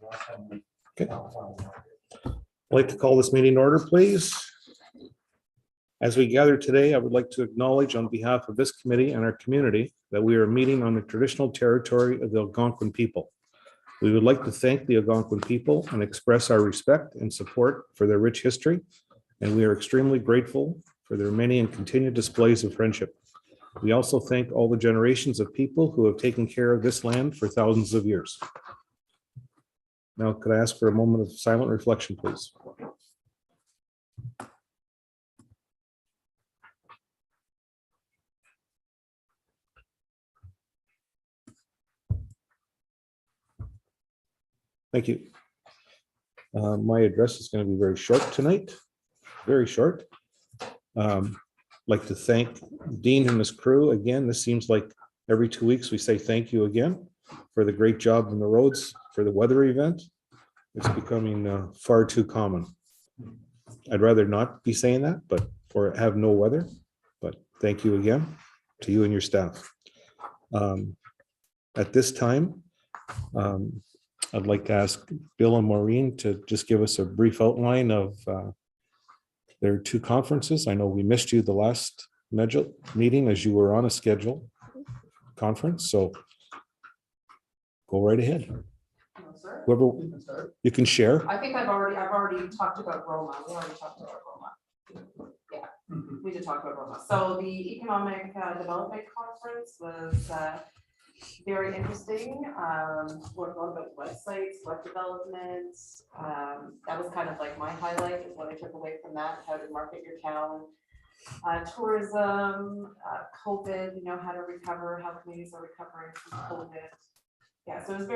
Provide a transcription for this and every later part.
Okay. I'd like to call this meeting to order, please. As we gather today, I would like to acknowledge on behalf of this committee and our community that we are meeting on the traditional territory of the Algonquin people. We would like to thank the Algonquin people and express our respect and support for their rich history, and we are extremely grateful for their many and continued displays of friendship. We also thank all the generations of people who have taken care of this land for thousands of years. Now, could I ask for a moment of silent reflection, please? Thank you. My address is going to be very short tonight, very short. Like to thank Dean and his crew again. This seems like every 2 weeks we say thank you again for the great job on the roads for the weather event. It's becoming far too common. I'd rather not be saying that, but or have no weather. But thank you again to you and your staff. At this time, I'd like to ask Bill and Maureen to just give us a brief outline of their two conferences. I know we missed you the last meeting as you were on a schedule conference, so go right ahead. No, sir. Whoever you can share. I think I've already talked about Roma. We already talked about Roma. Yeah, we did talk about Roma. So the Economic Development Conference was very interesting. Learned a lot about websites, web development. That was kind of like my highlight, is what I took away from that, how to market your town. Tourism, COVID, you know, how to recover, how communities are recovering from COVID. Yeah, so it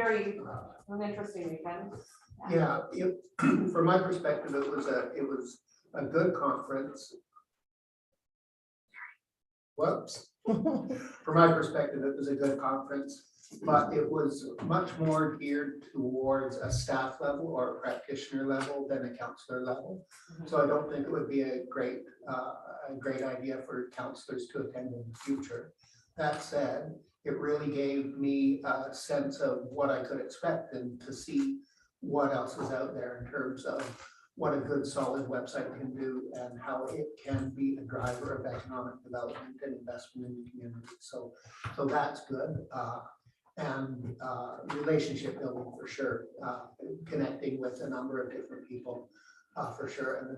was an interesting weekend. Yeah, from my perspective, it was a good conference. Whoops. From my perspective, it was a good conference, but it was much more geared towards a staff level or a practitioner level than a counselor level. So I don't think it would be a great idea for counselors to attend in the future. That said, it really gave me a sense of what I could expect and to see what else is out there in terms of what a good solid website can do and how it can be a driver of economic development and investment in the community. So that's good. And relationship building for sure, connecting with a number of different people for sure. And the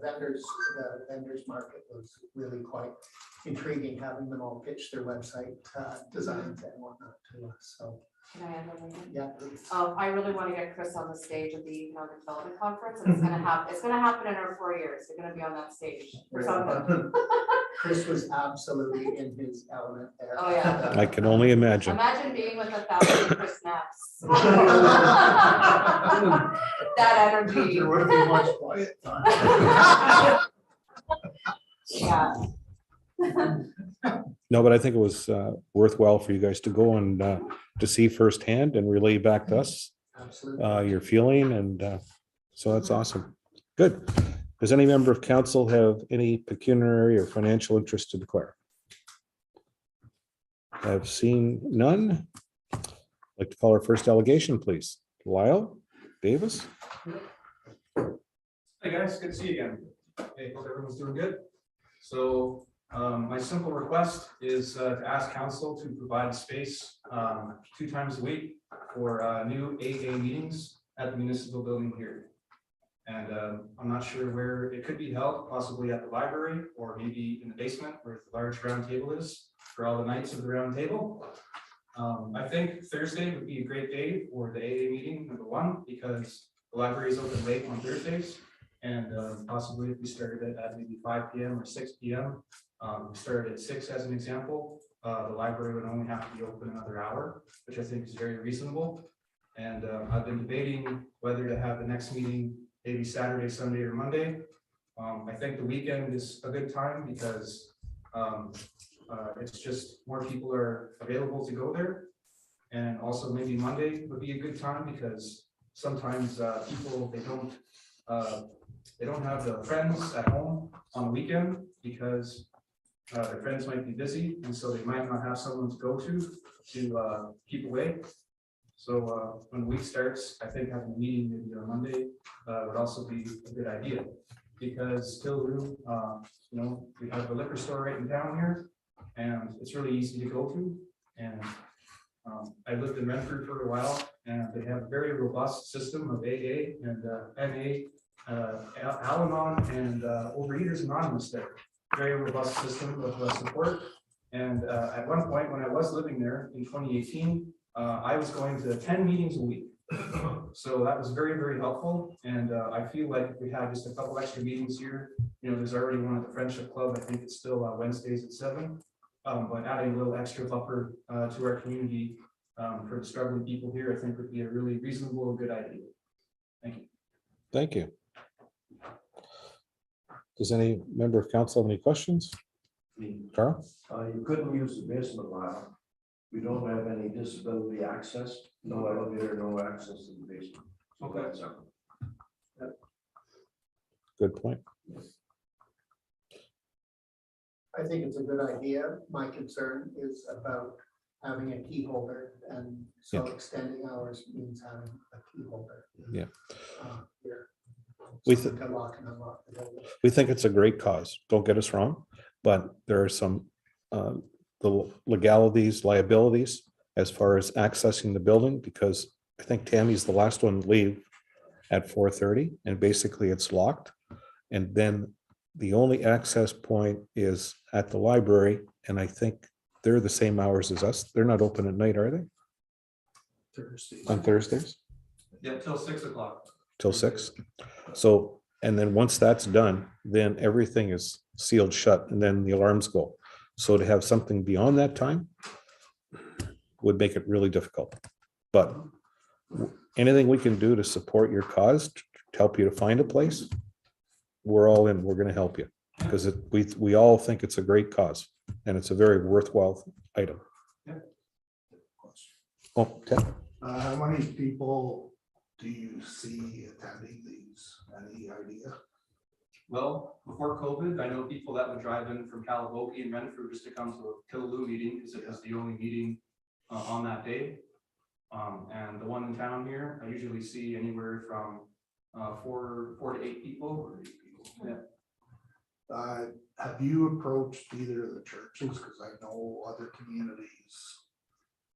vendors market was really quite intriguing, having them all pitch their website designs and whatnot to us. So Can I add one thing? yeah. I really want to get Chris on the stage of the Economic Development Conference, and it's gonna happen. It's gonna happen in our 4 years. You're gonna be on that stage or something. Chris was absolutely in his element there. Oh, yeah. I can only imagine. Imagine being with 1,000 Chris snaps. That energy. There would be much quiet time. Yeah. No, but I think it was worthwhile for you guys to go and to see firsthand and relay back to us Absolutely. your feeling, and so that's awesome. Good. Does any member of council have any pecuniary or financial interest to declare? I've seen none. I'd like to call our first delegation, please. Lyle Davis. Hey guys, good to see you again. Hey, hope everyone's doing good. So my simple request is to ask council to provide space 2 times a week for new AA meetings at the municipal building here. And I'm not sure where it could be held, possibly at the library or maybe in the basement where the large round table is for all the nights of the round table. I think Thursday would be a great day for the AA meeting, number 1, because the library is open late on Thursdays. And possibly if we started it at maybe 5 p.m. or 6 p.m. We started at 6 as an example. The library would only have to be open another hour, which I think is very reasonable. And I've been debating whether to have the next meeting maybe Saturday, Sunday, or Monday. I think the weekend is a good time because it's just more people are available to go there. And also maybe Monday would be a good time because sometimes people, they don't have the friends at home on the weekend because their friends might be busy, and so they might not have someone to go to keep away. So when the week starts, I think having a meeting maybe on Monday would also be a good idea. Because Killaloe, you know, we have a liquor store right in town here, and it's really easy to go to. And I lived in Renfrew for a while, and they have a very robust system of AA and NA, Al-Anon, and Overeaters Anonymous there. Very robust system of support. And at one point, when I was living there in 2018, I was going to 10 meetings a week. So that was very, very helpful. And I feel like if we had just a couple extra meetings here, you know, there's already one at the Friendship Club. I think it's still Wednesdays at 7. But adding a little extra buffer to our community for the struggling people here, I think would be a really reasonable and good idea. Thank you. Thank you. Does any member of council have any questions? Carl? You couldn't use the basement ladder. We don't have any disability access, no elevator, no access to the basement. So that's Good point. I think it's a good idea. My concern is about having a key holder, and so extending hours means having a key holder. Yeah. Here. We So we can lock and unlock the building. We think it's a great cause. Don't get us wrong, but there are some the legalities, liabilities as far as accessing the building, because I think Tammy's the last one to leave at 4:30, and basically it's locked. And then the only access point is at the library, and I think they're the same hours as us. They're not open at night, are they? Thursdays. On Thursdays Yeah, till 6 o'clock. till 6. So, and then once that's done, then everything is sealed shut, and then the alarms go. So to have something beyond that time would make it really difficult. But anything we can do to support your cause, to help you to find a place, we're all in. We're going to help you, because we all think it's a great cause, and it's a very worthwhile item. Yeah. Oh, Ted? How many people do you see attending these? Any idea? Well, before COVID, I know people that would drive in from Calabogie and Renfrew just to come to a Killaloe meeting, because it was the only meeting on that day. And the one in town here, I usually see anywhere from 4 to 8 people. Yeah. Have you approached either of the churches? Because I know other communities,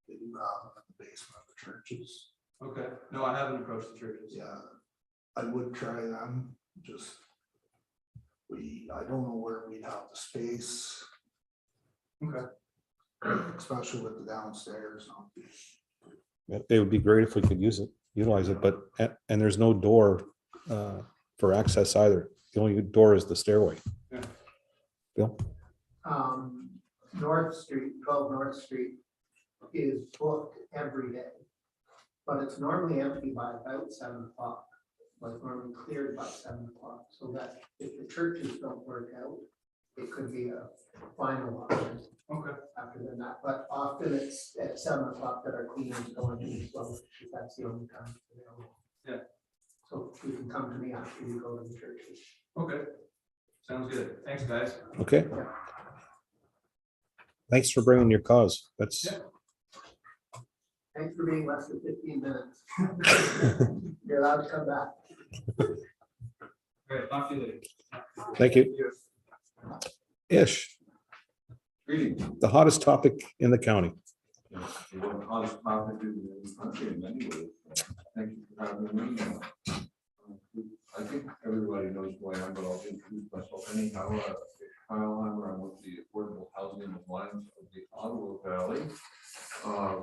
they do have them in the basement of the churches. Okay. No, I haven't approached the churches. Yeah, I would try them, just, I don't know where we'd have the space. Okay. Especially with the downstairs. It would be great if we could utilize it, but, and there's no door for access either. The only door is the stairway. Yeah. Bill? North Street, 12 North Street is booked every day, but it's normally empty by about 7 o'clock, like normally cleared by 7 o'clock, so that if the churches don't work out, it could be a final option Okay. after that, but often it's at 7 o'clock that our cleaners go into the flow, because that's the only time it's available. Yeah. So you can come to me after you go to the churches. Okay. Sounds good. Thanks, guys. Okay. Thanks for bringing your cause. That's, Yeah. Thanks for being less than 15 minutes. You're allowed to come back. Great. Talk to you later. thank you. Ish, Greetings. the hottest topic in the county. What hottest topic is in the country in many ways. Thank you for having me. I think everybody knows who I am, but I'll introduce myself anyhow. Kyle Heimer, I'm with the Affordable Housing Alliance of the Ottawa Valley.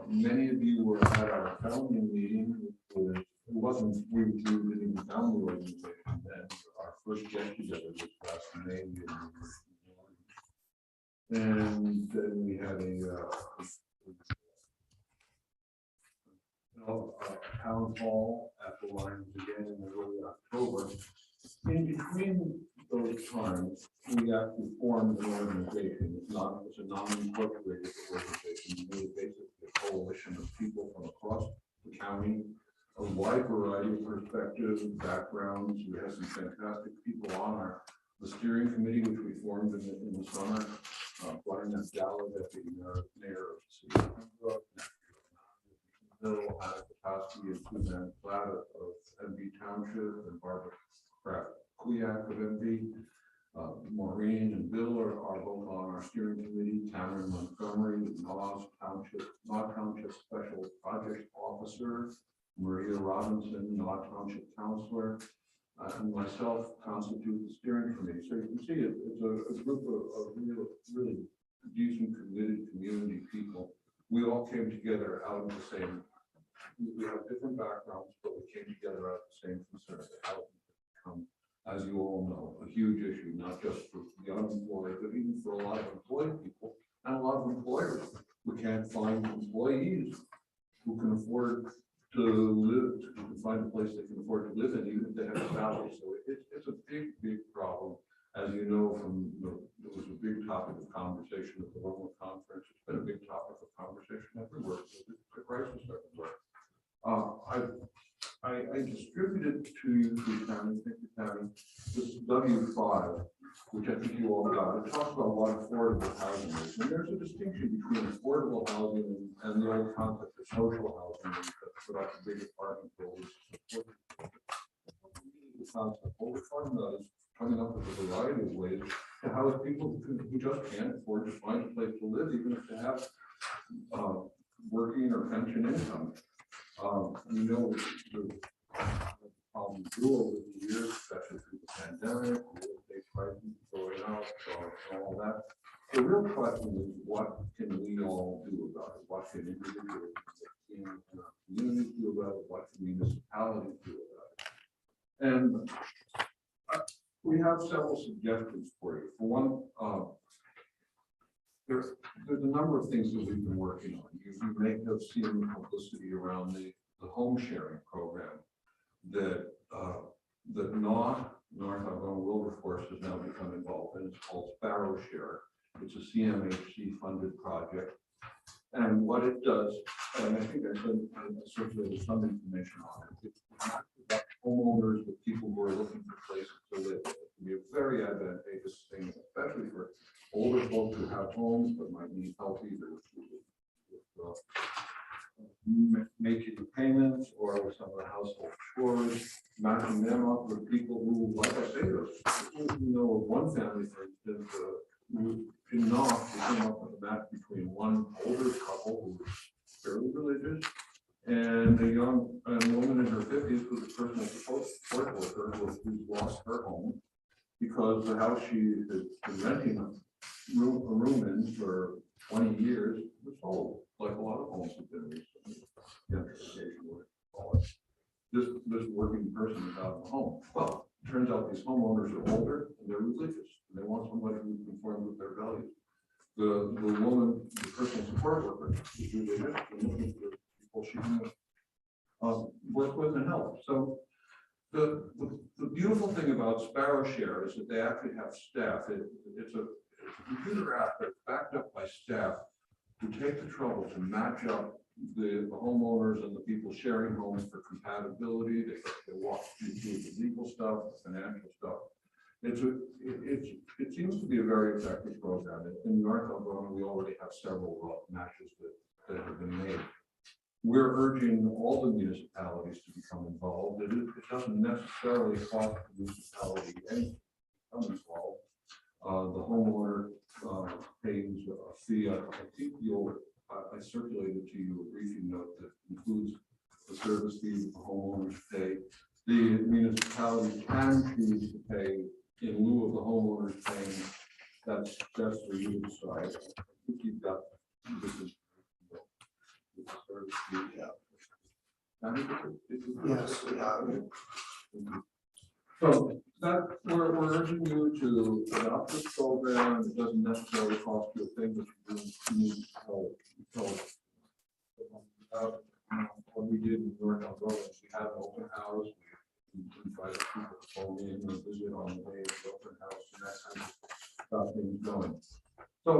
Many of you were at our founding meeting. It wasn't, we didn't found the organization then. Our first get together was last May. And then we had a town hall at the Lions again in early October. In between those times, we actually formed an organization. It's a non-incorporated organization. Really basically a coalition of people from across the county, a wide variety of perspectives and backgrounds. We have some fantastic people on the steering committee, which we formed in the summer. Brian Gallagher, the mayor of the city of Pembroke, Hill, Adam Petoskey, and Suzanne Platt of MB Township, and Barbara Kuyak of MB. Maureen and Bill are both on our steering committee. Cameron Montgomery, North Township Special Project Officer. Maria Robinson, North Township Counselor, and myself constitute the steering committee. So you can see it's a group of really decent, committed community people. We all came together out of the same, we have different backgrounds, but we came together out of the same concern. How to become, as you all know, a huge issue, not just for the unemployed, but even for a lot of employed people and a lot of employers. We can't find employees who can afford to live, to find a place they can afford to live in, even if they have a salary. So it's a big, big problem. As you know, it was a big topic of conversation at the Roma conference. It's been a big topic of conversation everywhere. It's a crisis everywhere. I distributed to you, Tammy, thank you, Tammy, this W5, which I think you all got. It talks about what affordable housing is. And there's a distinction between affordable housing and the old concept of social housing that's put out the big apartment buildings. The concept, what we're talking about is coming up with a variety of ways to house people who just can't afford to find a place to live, even if they have working or pension income. We know the problem grew over the years, especially through the pandemic, real estate prices going up, and all that. The real question is, what can we all do about it? What can individuals in our communities do about it? What can municipalities do about it? And we have several suggestions for you. For one, there's a number of things that we've been working on. You may have seen the publicity around the home sharing program that North Algonquin Wilberforce has now become involved in. It's called Sparrow Share. It's a CMHC funded project. And what it does, and I think I circulated some information on it, it's about homeowners with people who are looking for places to live. It can be a very advantageous thing, especially for older folks who have homes but might need help either with making payments or with some of the household chores, matching them up with people who, like I say, you know, of one family, for instance, who came up with a match between one older couple who was fairly religious and a woman in her 50s who's a personal support worker who's lost her home because the house she has been renting a room in for 20 years was sold, like a lot of homes have been recently. This working person is out of the home. Well, it turns out these homeowners are older and they're religious and they want somebody who conforms with their values. The woman, the personal support worker, is religious and looking for people she can work with and help. So the beautiful thing about Sparrow Share is that they actually have staff. It's a computer app that's backed up by staff who take the trouble to match up the homeowners and the people sharing homes for compatibility. They walk you through the legal stuff, the financial stuff. It seems to be a very effective program. In North Alberta, we already have several matches that have been made. We're urging all the municipalities to become involved. It doesn't necessarily cost the municipality anything to become involved. The homeowner pays a fee. I think I circulated to you a briefing note that includes the service fee that the homeowners pay. The municipality can choose to pay in lieu of the homeowners paying. That's for you to decide. I think you've got this is the service fee. Yes, we have. So that we're urging you to adopt this program. It doesn't necessarily cost you a thing, but you need to tell what we did in North Alberta, we had an open house. We invited people to phone in and visit on the way of the open house and that kind of stuff things going. So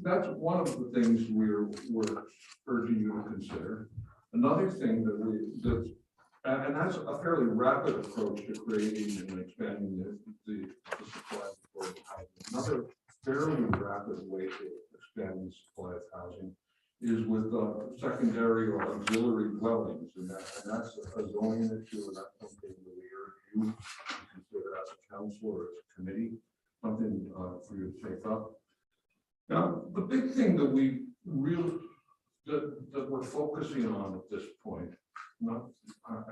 that's one of the things we're urging you to consider. Another thing and that's a fairly rapid approach to creating and expanding the supply of affordable housing. Another fairly rapid way to expand the supply of housing is with secondary or auxiliary dwellings, and that's a zoning issue, and that's something that we urge you to consider as a council or as a committee, something for you to take up. Now, the big thing that we really, that we're focusing on at this point, I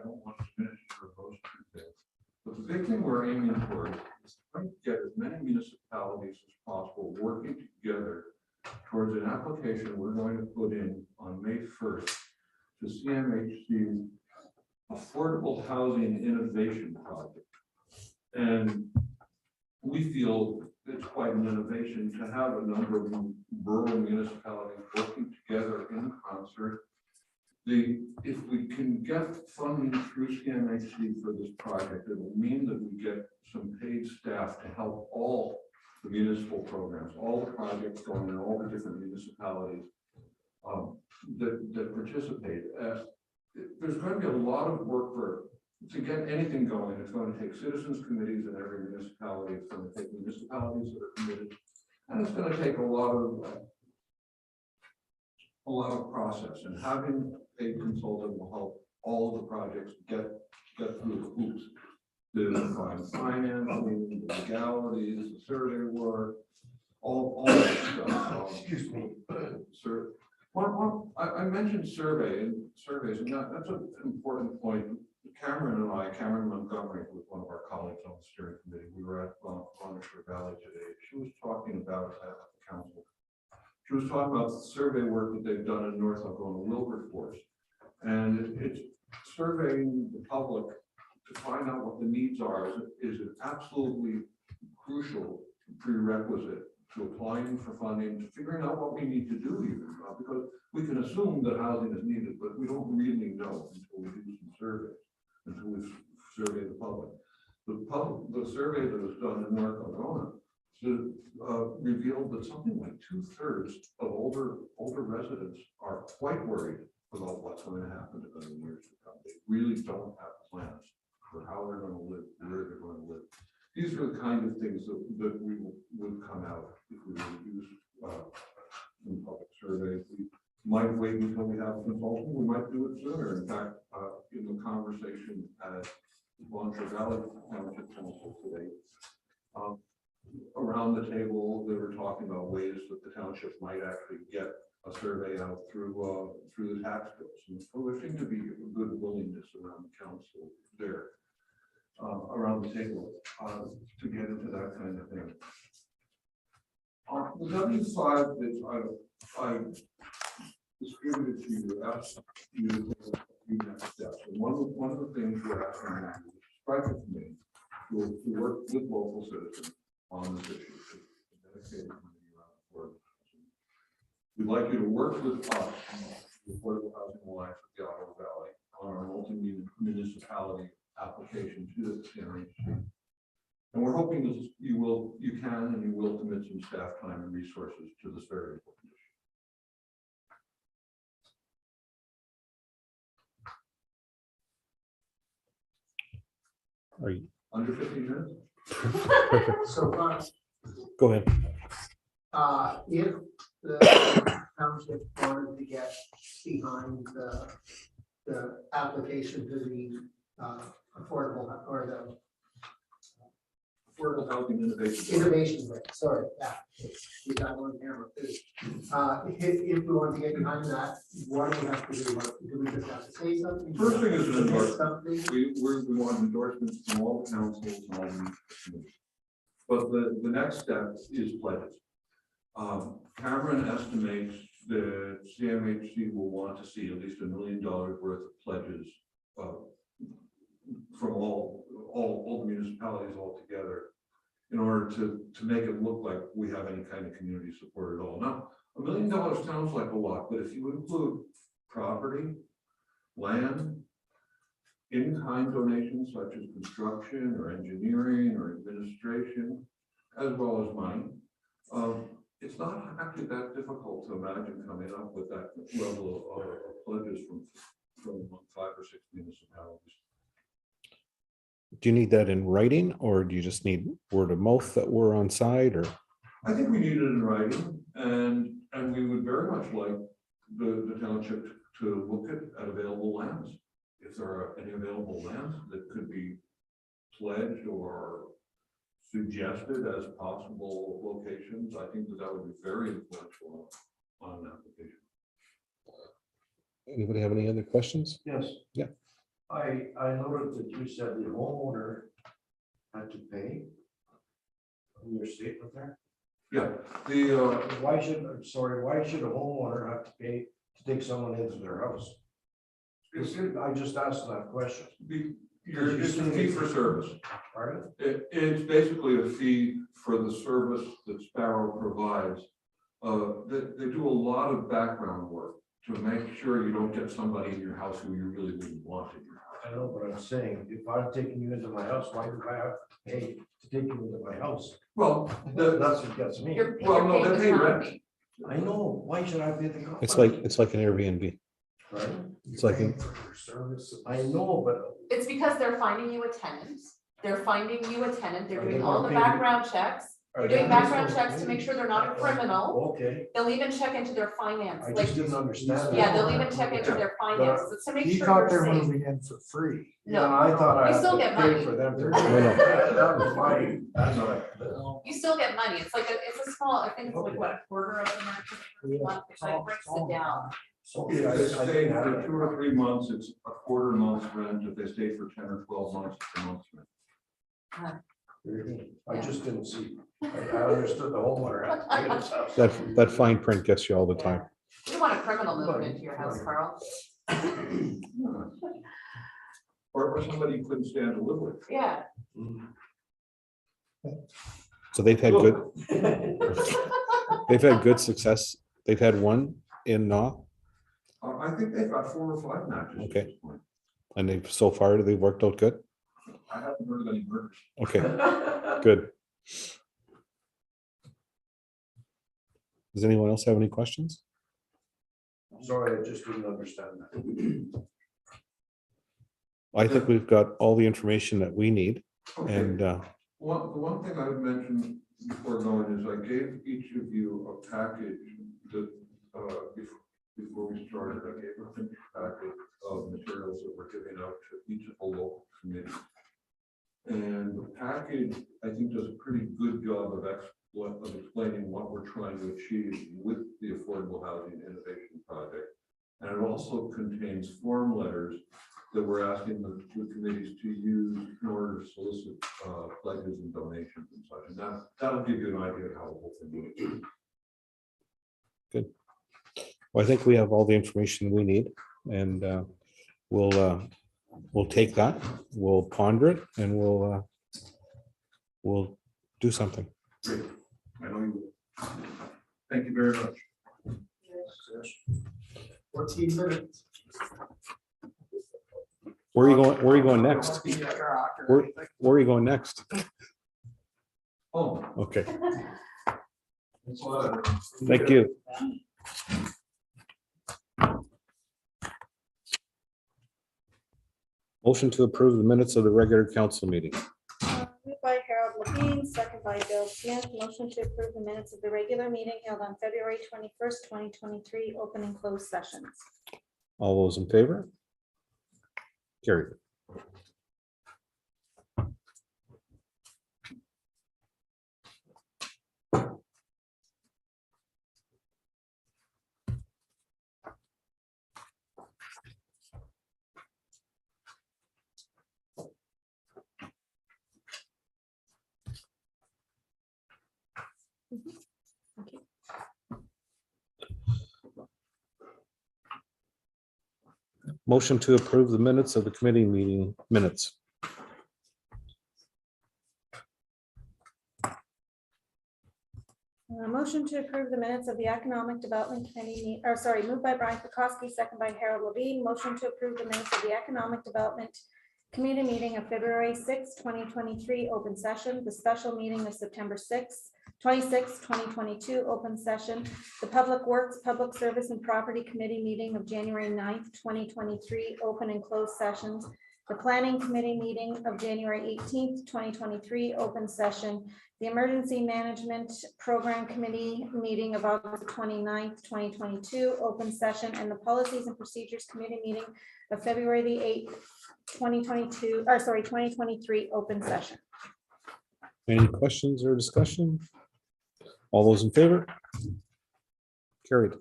don't want to finish those two things, but the big thing we're aiming for is to get as many municipalities as possible working together towards an application we're going to put in on May 1st to CMHC's Affordable Housing Innovation Project. And we feel it's quite an innovation to have a number of rural municipalities working together in concert. If we can get funding through CMHC for this project, it will mean that we get some paid staff to help all the municipal programs, all the projects going in all the different municipalities that participate. There's going to be a lot of work to get anything going. It's going to take citizens committees in every municipality. It's going to take municipalities that are committed, and it's going to take a lot of process. And having a consultant will help all of the projects get through the hoops. To find financing, the legalities, the survey work, all that stuff. Excuse me. Sir, I mentioned surveys, and that's an important point. Cameron Montgomery was one of our colleagues on the steering committee. We were at Montgomery Valley today. She was talking about at the council. She was talking about the survey work that they've done in North Algonah Wilberforce, and it's surveying the public to find out what the needs are is an absolutely crucial prerequisite to applying for funding, to figuring out what we need to do even, because we can assume that housing is needed, but we don't really know until we do some surveys, until we survey the public. The survey that was done in North Algonah revealed that something like 2/3 of older residents are quite worried about what's going to happen to them in years to come. They really don't have plans for how they're going to live, where they're going to live. These are the kind of things that we would come out if we were to use some public surveys. We might wait until we have a consultant. We might do it sooner. In fact, in the conversation at Blanchard Valley Township Council today, around the table, they were talking about ways that the township might actually get a survey out through the tax bills. And so there seemed to be a good willingness around the council there, around the table, to get into that kind of thing. The W5 that I distributed to you, asked you to take a few next steps. And one of the things we're asking you to do is strike a committee to work with local citizens on this issue. Dedicated committee around affordable housing. We'd like you to work with us, the Affordable Housing Alliance of the Ottawa Valley, on our multi-municipality application to the CMHC. And we're hoping that you can and you will commit some staff time and resources to this very important issue. Are you? Under 15 minutes? So, Go ahead. if the township wanted to get behind the application to the affordable or the Affordable Housing Innovation. innovation rate, sorry, we got on camera too. If we want to get behind that, what do we have to do? Do we just have to say something? First thing is an endorsement. Something? We want endorsements from all the councils and all the committees. But the next step is pledges. Cameron estimates that CMHC will want to see at least $1 million worth of pledges from all the municipalities all together in order to make it look like we have any kind of community support at all. Now, $1 million sounds like a lot, but if you include property, land, in-kind donations such as construction or engineering or administration, as well as money, it's not actually that difficult to imagine coming up with that level of pledges from 5 or 6 municipalities. Do you need that in writing, or do you just need word of mouth that we're on side, or? I think we need it in writing, and we would very much like the township to look at available lands. If there are any available lands that could be pledged or suggested as possible locations, I think that would be very influential on an application. Anybody have any other questions? Yes. Yeah. I noted that you said the homeowner had to pay in your statement there. Yeah, the, Why should a homeowner have to pay to take someone into their house? I just asked that question. it's a fee for service. Pardon? It's basically a fee for the service that Sparrow provides. They do a lot of background work to make sure you don't get somebody in your house who you really wouldn't want in your house. I know what I'm saying. If I'm taking you into my house, why do I have to pay to take you into my house? Well, That's what gets me. You're Well, no, paying they the pay rent. company. I know. Why should I pay the company? It's like an Airbnb. Right? It's like, Paying for their services. I know, but It's because they're finding you a tenant. They're finding you a tenant. They're Are they doing all gonna the pay me? background checks. are They're they doing gonna background still checks to pay make me? sure they're not a criminal. Okay, They'll even check into their finance. I Like, just didn't understand that. yeah, they'll even check into their finances. It's to make He sure thought you're they're safe. moving in for free. Yeah, and No, I thought I You had still to get pay money. for them. no. That was my, that's what you still get money. It's like, it's a small, I think it's like what, a quarter of the market per month, which like breaks it down. So, If I they didn't stay have for that. 2 or 3 months, it's a quarter month's rent. If they stay for 10 or 12 months, it's a month's rent. I just didn't see. I understood the homeowner had to pay this house. That fine print gets you all the time. You don't want a criminal moving into your house, Carl. Or somebody you couldn't stand to live with. Yeah. So they've had good success. They've had one in Naw, I think they've got 4 or 5 matches. at Okay. this point. and so far they've worked out good. I haven't heard of any murders. Okay, good. Does anyone else have any questions? Sorry, I just didn't understand that. I think we've got all the information that we need, Okay. and The one thing I would mention before going is I gave each of you a package that, before we started, I gave a package of materials that we're giving out to each of the local committees. And the package, I think, does a pretty good job of explaining what we're trying to achieve with the Affordable Housing Innovation Project. And it also contains form letters that we're asking the committees to use in order to solicit pledges and donations and such. And that'll give you an idea of how the whole thing works. I think we have all the information we need, and we'll take that, we'll ponder it, and we'll do something. Great. I know you will. Thank you very much. 14 minutes. Where are you going next? Where are you going next? Oh. Okay, Thanks a lot. thank you. Motion to approve the minutes of the regular council meeting. Moved by Harold Levine, second by Bill Smith. Motion to approve the minutes of the regular meeting held on February 21st, 2023, open and closed sessions. All those in favor? Carried. Motion to approve the minutes of the committee meeting minutes. Motion to approve the minutes of the Economic Development Committee, moved by Brian Pekoski, second by Harold Levine. Motion to approve the minutes of the Economic Development Committee meeting of February 6, 2023, open session, the special meeting of September 26, 2022, open session, the Public Works, Public Service and Property Committee meeting of January 9th, 2023, open and closed sessions, The Planning Committee meeting of January 18th, 2023, open session. The Emergency Management Program Committee meeting of August 29th, 2022, open session, and the Policies and Procedures Committee meeting of February the 8th, 2023, open session. Any questions or discussion? All those in favor? Carried.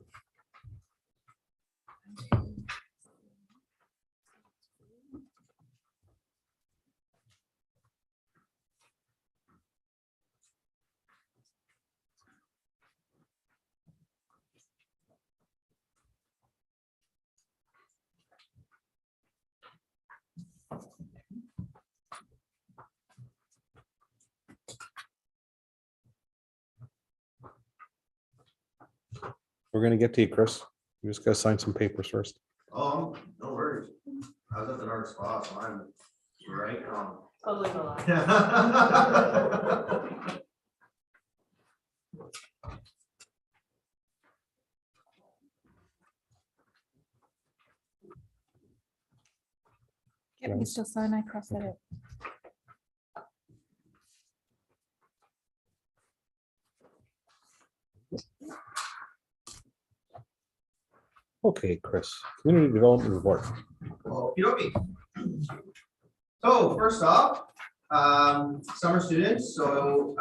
We're gonna get to you, Chris. You just gotta sign some papers first. Oh, no worries. I was at the dark spot, so I'm right on. Totally no lie. Yep, you still sign, I crossed that out. Okay, Chris, community development report. Okey-dokey. So first off, summer students, so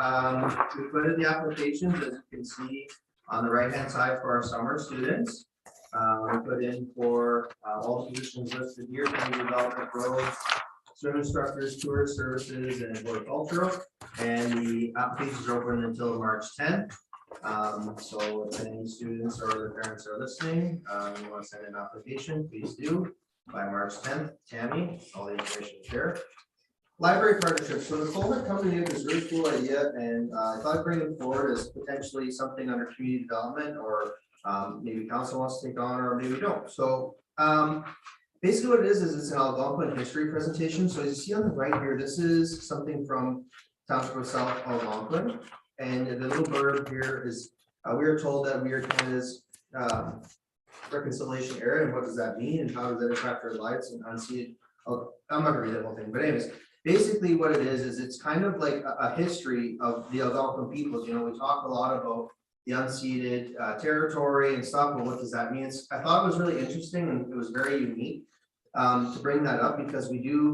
we put in the applications, as you can see on the right-hand side for our summer students. We put in for all the positions listed here, community development, roads, swim instructors, tourist services, and horticultural. And the applications are open until March 10th. So if any students or their parents are listening, you want to send an application, please do by March 10th. Tammy, all the information is there. Library partnership. So the Coleman coming in is a really cool idea, and I thought bring it forward as potentially something under community development, or maybe council wants to take on, or maybe don't. So basically what it is it's an Algonquin history presentation. So as you see on the right here, this is something from Township of South Algonquin. And the little blurb here is, we are told that we are Canada's reconciliation area, and what does that mean, and how does that impact our lives and unceded. I'm not gonna read that whole thing, but anyways, basically what it is it's kind of like a history of the Algonquin peoples. You know, we talk a lot about the unceded territory and stuff, but what does that mean? I thought it was really interesting, and it was very unique to bring that up, because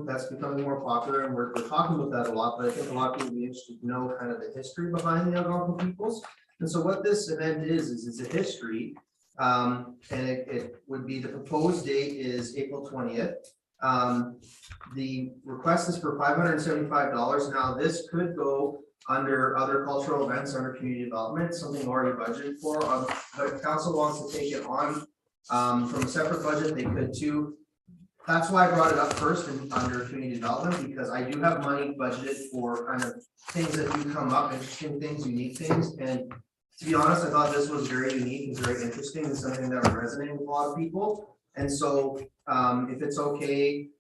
that's becoming more popular, and we're talking about that a lot, but I think a lot of people would be interested to know kind of the history behind the Algonquin peoples. And so what this event is it's a history, and it would be, the proposed date is April 20th. The request is for $575. Now this could go under other cultural events, under community development, something already budgeted for. But if council wants to take it on from a separate budget, they could too. That's why I brought it up first under community development, because I do have money budgeted for kind of things that do come up, interesting things, unique things. And to be honest, I thought this was very unique and very interesting, and something that would resonate with a lot of people. And so if it's okay,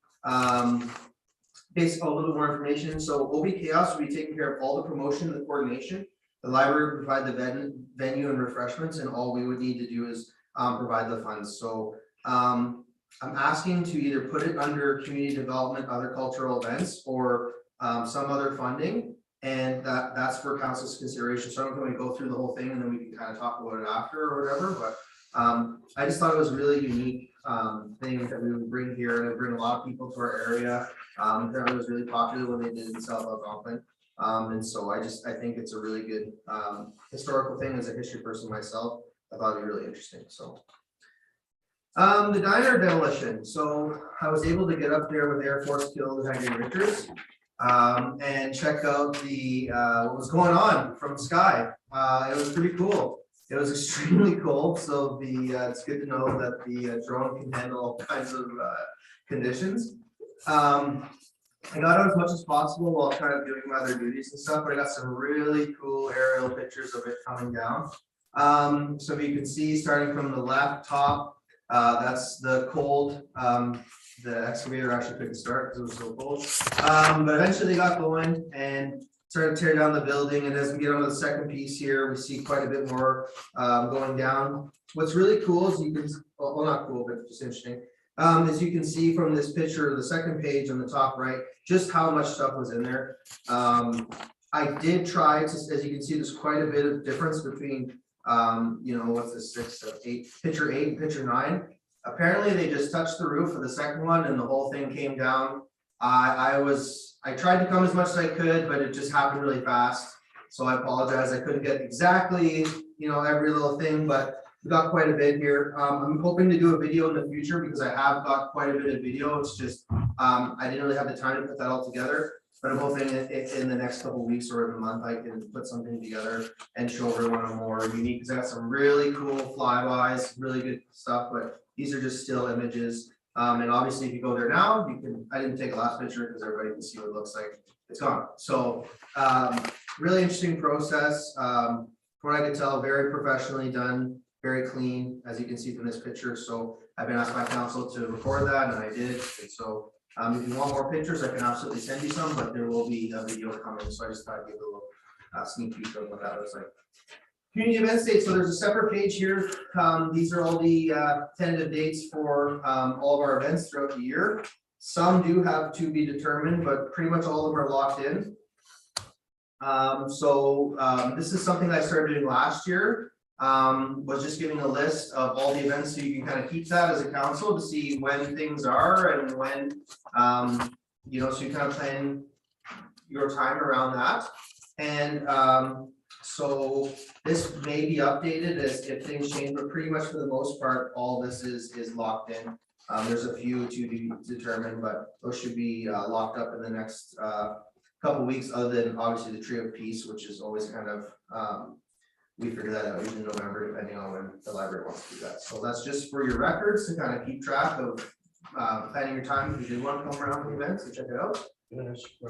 basically a little more information. So OB Chaos will be taking care of all the promotion and the coordination. The library will provide the venue and refreshments, and all we would need to do is provide the funds. So I'm asking to either put it under community development, other cultural events, or some other funding, and that's for council's consideration. So I don't know if we go through the whole thing and then we can kind of talk about it after or whatever, but I just thought it was a really unique thing that we would bring here, and it would bring a lot of people to our area. It was really popular when they did it in South Algonquin. And so I think it's a really good historical thing. As a history person myself, I thought it'd be really interesting. So the diner demolition. So I was able to get up there with Air Force Killed Henry Richards and check out the what was going on from the sky. It was pretty cool. It was extremely cold, so it's good to know that the drone can handle all kinds of conditions. I got out as much as possible while kind of doing my other duties and stuff, but I got some really cool aerial pictures of it coming down. So you can see, starting from the left top, that's the cold. The excavator actually couldn't start because it was so cold. But eventually they got going and started to tear down the building. And as we get on to the second piece here, we see quite a bit more going down. What's really cool is you can, well, not cool, but just interesting. As you can see from this picture, the second page on the top right, just how much stuff was in there. I did try to, as you can see, there's quite a bit of difference between, you know, what's this, 6 of 8, picture 8 and picture 9. Apparently, they just touched the roof of the second one and the whole thing came down. I tried to come as much as I could, but it just happened really fast. So I apologize. I couldn't get exactly, you know, every little thing, but we got quite a bit here. I'm hoping to do a video in the future because I have got quite a bit of video. It's just, I didn't really have the time to put that all together. But I'm hoping in the next couple of weeks or in a month, I can put something together and show everyone a more unique, because I got some really cool flybys, really good stuff, but these are just still images. And obviously if you go there now, you can, I didn't take a last picture because everybody can see what it looks like. It's gone. So really interesting process. From what I could tell, very professionally done, very clean, as you can see from this picture. So I've been asked by council to record that and I did. And so if you want more pictures, I can absolutely send you some, but there will be a video coming. So I just thought I'd give a little sneak peek of what that looks like. Community event dates. So there's a separate page here. These are all the tentative dates for all of our events throughout the year. Some do have to be determined, but pretty much all of them are locked in. This is something I started doing last year. Was just giving a list of all the events so you can kind of keep that as a council to see when things are and when, you know, so you kind of plan your time around that. And so this may be updated as if things change, but pretty much for the most part, all this is locked in. There's a few to be determined, but those should be locked up in the next couple weeks, other than obviously the Tree of Peace, which is always kind of we figure that out usually in November, depending on when the library wants to do that. So that's just for your records to kind of keep track of planning your time. If you do want to come around the events and check it out.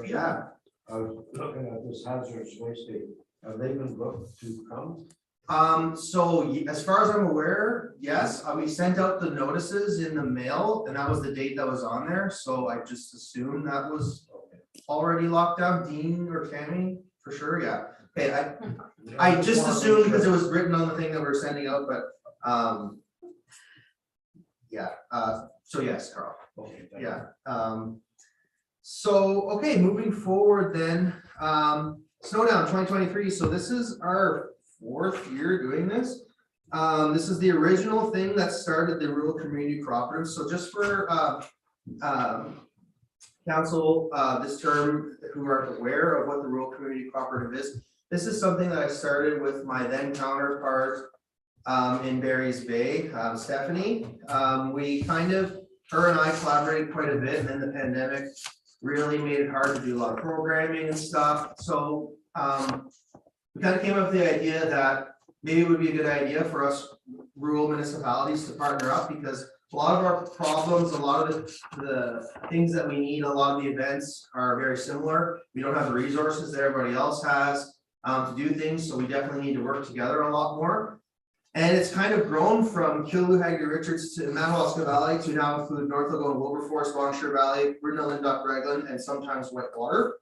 Yeah. I was looking at this hazardous waste day. Have they been booked to come? So as far as I'm aware, yes, we sent out the notices in the mail and that was the date that was on there. So I just assumed that was already locked down. Dean or Tammy, for sure, yeah. Okay, I just assumed because it was written on the thing that we're sending out, but yeah, so yes, Carl. Okay, thank you. Yeah. So, okay, moving forward then, Snowdown 2023. So this is our 4th year doing this. This is the original thing that started the rural community cooperative. So just for council this term who aren't aware of what the rural community cooperative is, this is something that I started with my then counterpart in Barry's Bay, Stephanie. We kind of, her and I collaborated quite a bit, and then the pandemic really made it hard to do a lot of programming and stuff. So we kind of came up with the idea that maybe it would be a good idea for us rural municipalities to partner up, because a lot of our problems, a lot of the things that we need, a lot of the events are very similar. We don't have the resources that everybody else has to do things, so we definitely need to work together a lot more. And it's kind of grown from Killuhaga Richards to Madawaska Valley to now include North Lagoon, Wilberforce, Longshore Valley, Brunel, Linddock, Raglan, and sometimes Whitewater,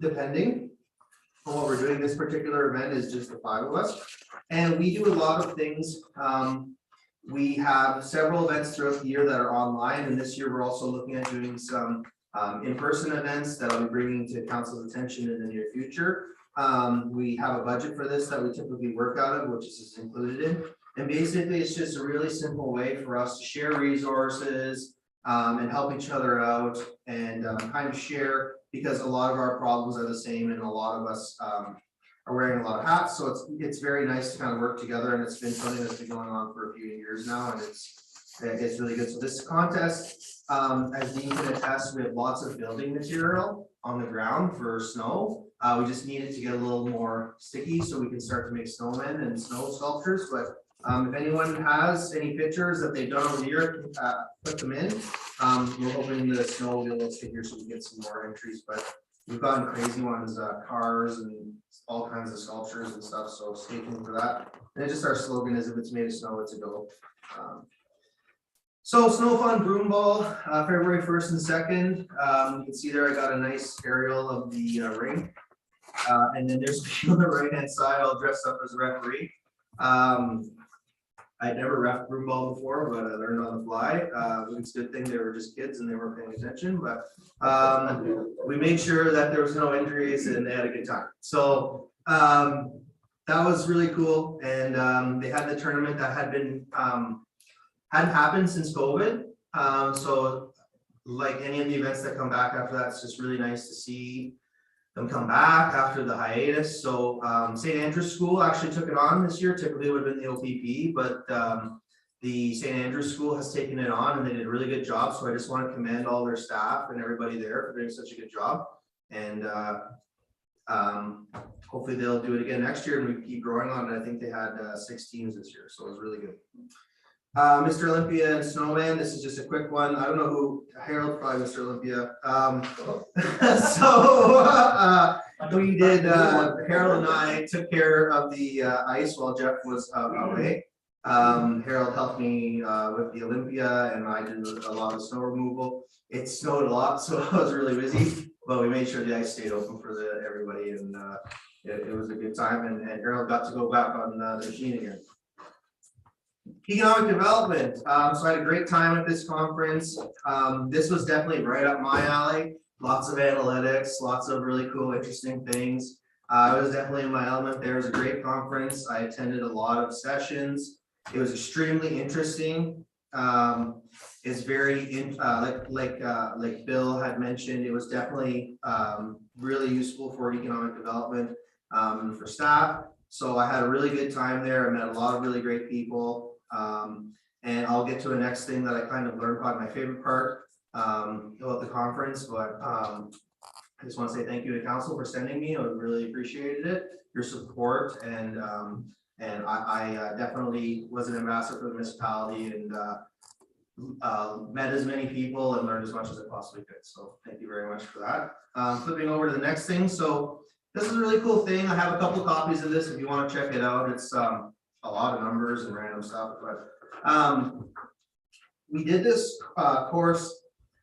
depending on what we're doing. This particular event is just the 5 of us. And we do a lot of things. We have several events throughout the year that are online, and this year we're also looking at doing some in-person events that I'll be bringing to council's attention in the near future. We have a budget for this that we typically work out of, which is included in. And basically, it's just a really simple way for us to share resources and help each other out and kind of share, because a lot of our problems are the same and a lot of us are wearing a lot of hats. So it's very nice to kind of work together, and it's been something that's been going on for a few years now, and it's really good. So this contest, as Dean can attest, we have lots of building material on the ground for snow. We just needed to get a little more sticky so we can start to make snowmen and snow sculptures. But if anyone has any pictures that they've done over the year, put them in. We're hoping the snow will be a little stickier so we can get some more entries. But we've gotten crazy ones, cars and all kinds of sculptures and stuff. So stay tuned for that. And just our slogan is, if it's made of snow, it's a go. So Snow Fun Broom Ball, February 1st and 2nd. You can see there I got a nice aerial of the ring. And then there's me on the right hand side, all dressed up as a referee. I'd never ref broom ball before, but I learned on the fly. It's a good thing they were just kids and they weren't paying attention, but we made sure that there was no injuries and they had a good time. So that was really cool. And they had the tournament that had been hadn't happened since COVID. So like any of the events that come back after that, it's just really nice to see them come back after the hiatus. So St. Andrew's School actually took it on this year. Typically it would have been the OPP, but the St. Andrew's School has taken it on and they did a really good job. So I just want to commend all their staff and everybody there for doing such a good job. And hopefully they'll do it again next year and we keep growing on it. I think they had 6 teams this year, so it was really good. Mr. Olympia and Snowman, this is just a quick one. I don't know who, Harold, probably Mr. Olympia. We did, Harold and I took care of the ice while Jeff was away. Harold helped me with the Olympia and I did a lot of snow removal. It snowed a lot, so I was really busy, but we made sure the ice stayed open for everybody and it was a good time and Harold got to go back on the machine again. Economic development. So I had a great time at this conference. This was definitely right up my alley. Lots of analytics, lots of really cool, interesting things. I was definitely in my element there. It was a great conference. I attended a lot of sessions. It was extremely interesting. It's very like Bill had mentioned, it was definitely really useful for economic development for staff. So I had a really good time there. I met a lot of really great people. And I'll get to the next thing that I kind of learned, probably my favorite part about the conference, but I just want to say thank you to council for sending me. I really appreciated it, your support, and I definitely was an ambassador for the municipality and met as many people and learned as much as I possibly could. So thank you very much for that. Flipping over to the next thing. So this is a really cool thing. I have a couple copies of this if you want to check it out. It's a lot of numbers and random stuff, but we did this course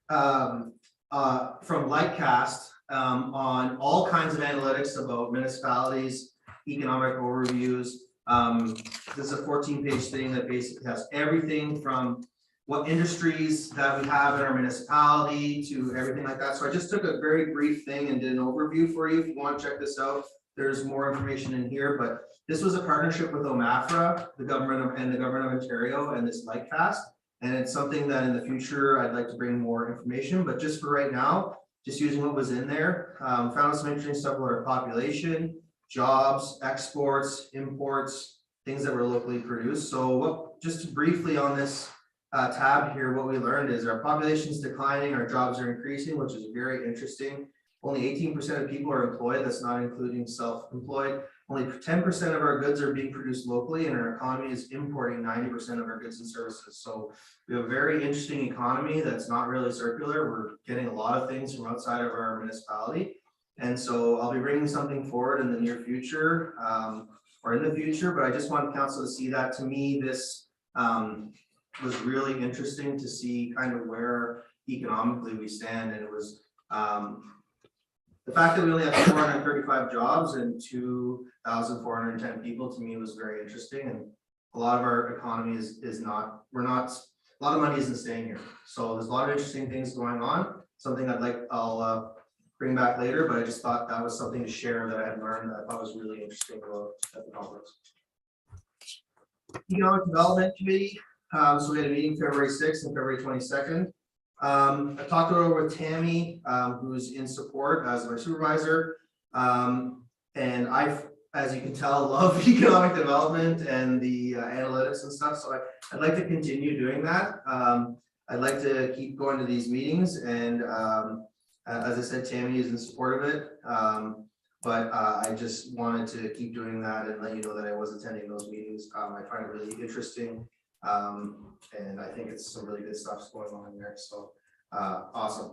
from Lightcast on all kinds of analytics about municipalities, economic overviews. This is a 14-page thing that basically has everything from what industries that we have in our municipality to everything like that. So I just took a very brief thing and did an overview for you. If you want to check this out, there's more information in here, but this was a partnership with OMAFRA, the government of Ontario, and this Lightcast. And it's something that in the future, I'd like to bring more information, but just for right now, just using what was in there, found some interesting stuff about our population, jobs, exports, imports, things that were locally produced. So just briefly on this tab here, what we learned is our population is declining, our jobs are increasing, which is very interesting. Only 18% of people are employed, that's not including self-employed. Only 10% of our goods are being produced locally, and our economy is importing 90% of our goods and services. So we have a very interesting economy that's not really circular. We're getting a lot of things from outside of our municipality. And so I'll be bringing something forward in the near future or in the future, but I just want council to see that. To me, this was really interesting to see kind of where economically we stand. And it was the fact that we only have 435 jobs and 2,410 people, to me, was very interesting. And a lot of our economy is not, a lot of money isn't staying here. So there's a lot of interesting things going on. Something I'll bring back later, but I just thought that was something to share that I had learned that I thought was really interesting about at the conference. Economic Development Committee. So we had a meeting February 6th and February 22nd. I talked it over with Tammy, who's in support as my supervisor. And as you can tell, love economic development and the analytics and stuff. So I'd like to continue doing that. I'd like to keep going to these meetings. And as I said, Tammy is in support of it. But I just wanted to keep doing that and let you know that I was attending those meetings. I find it really interesting. And I think it's some really good stuff going on in there. So awesome.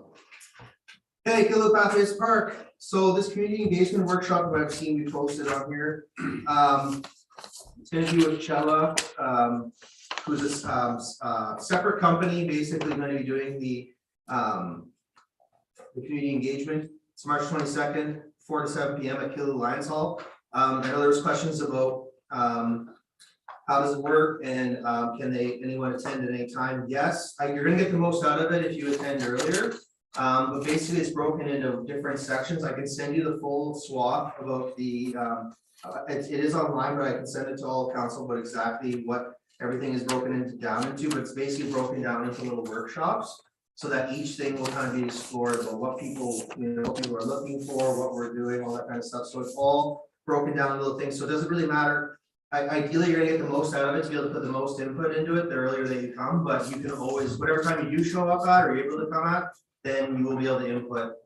Okay, Kilo Pathways Park. So this community engagement workshop that I've seen you posted on here. It's going to be with Chella, who's a separate company, basically going to be doing the community engagement. It's March 22nd, 4 to 7 p.m. at Kilo Lions Hall. I know there was questions about how does it work, and can anyone attend at any time? Yes, you're gonna get the most out of it if you attend earlier. But basically it's broken into different sections. I can send you the full swath about the, it is online, but I can send it to all council, but exactly what everything is broken down into, but it's basically broken down into little workshops. So that each thing will kind of be explored about what people, what people are looking for, what we're doing, all that kind of stuff. So it's all broken down into little things. So it doesn't really matter. Ideally, you're gonna get the most out of it to be able to put the most input into it the earlier that you come, but you can always, whatever time you do show up at or you're able to come at, then you will be able to input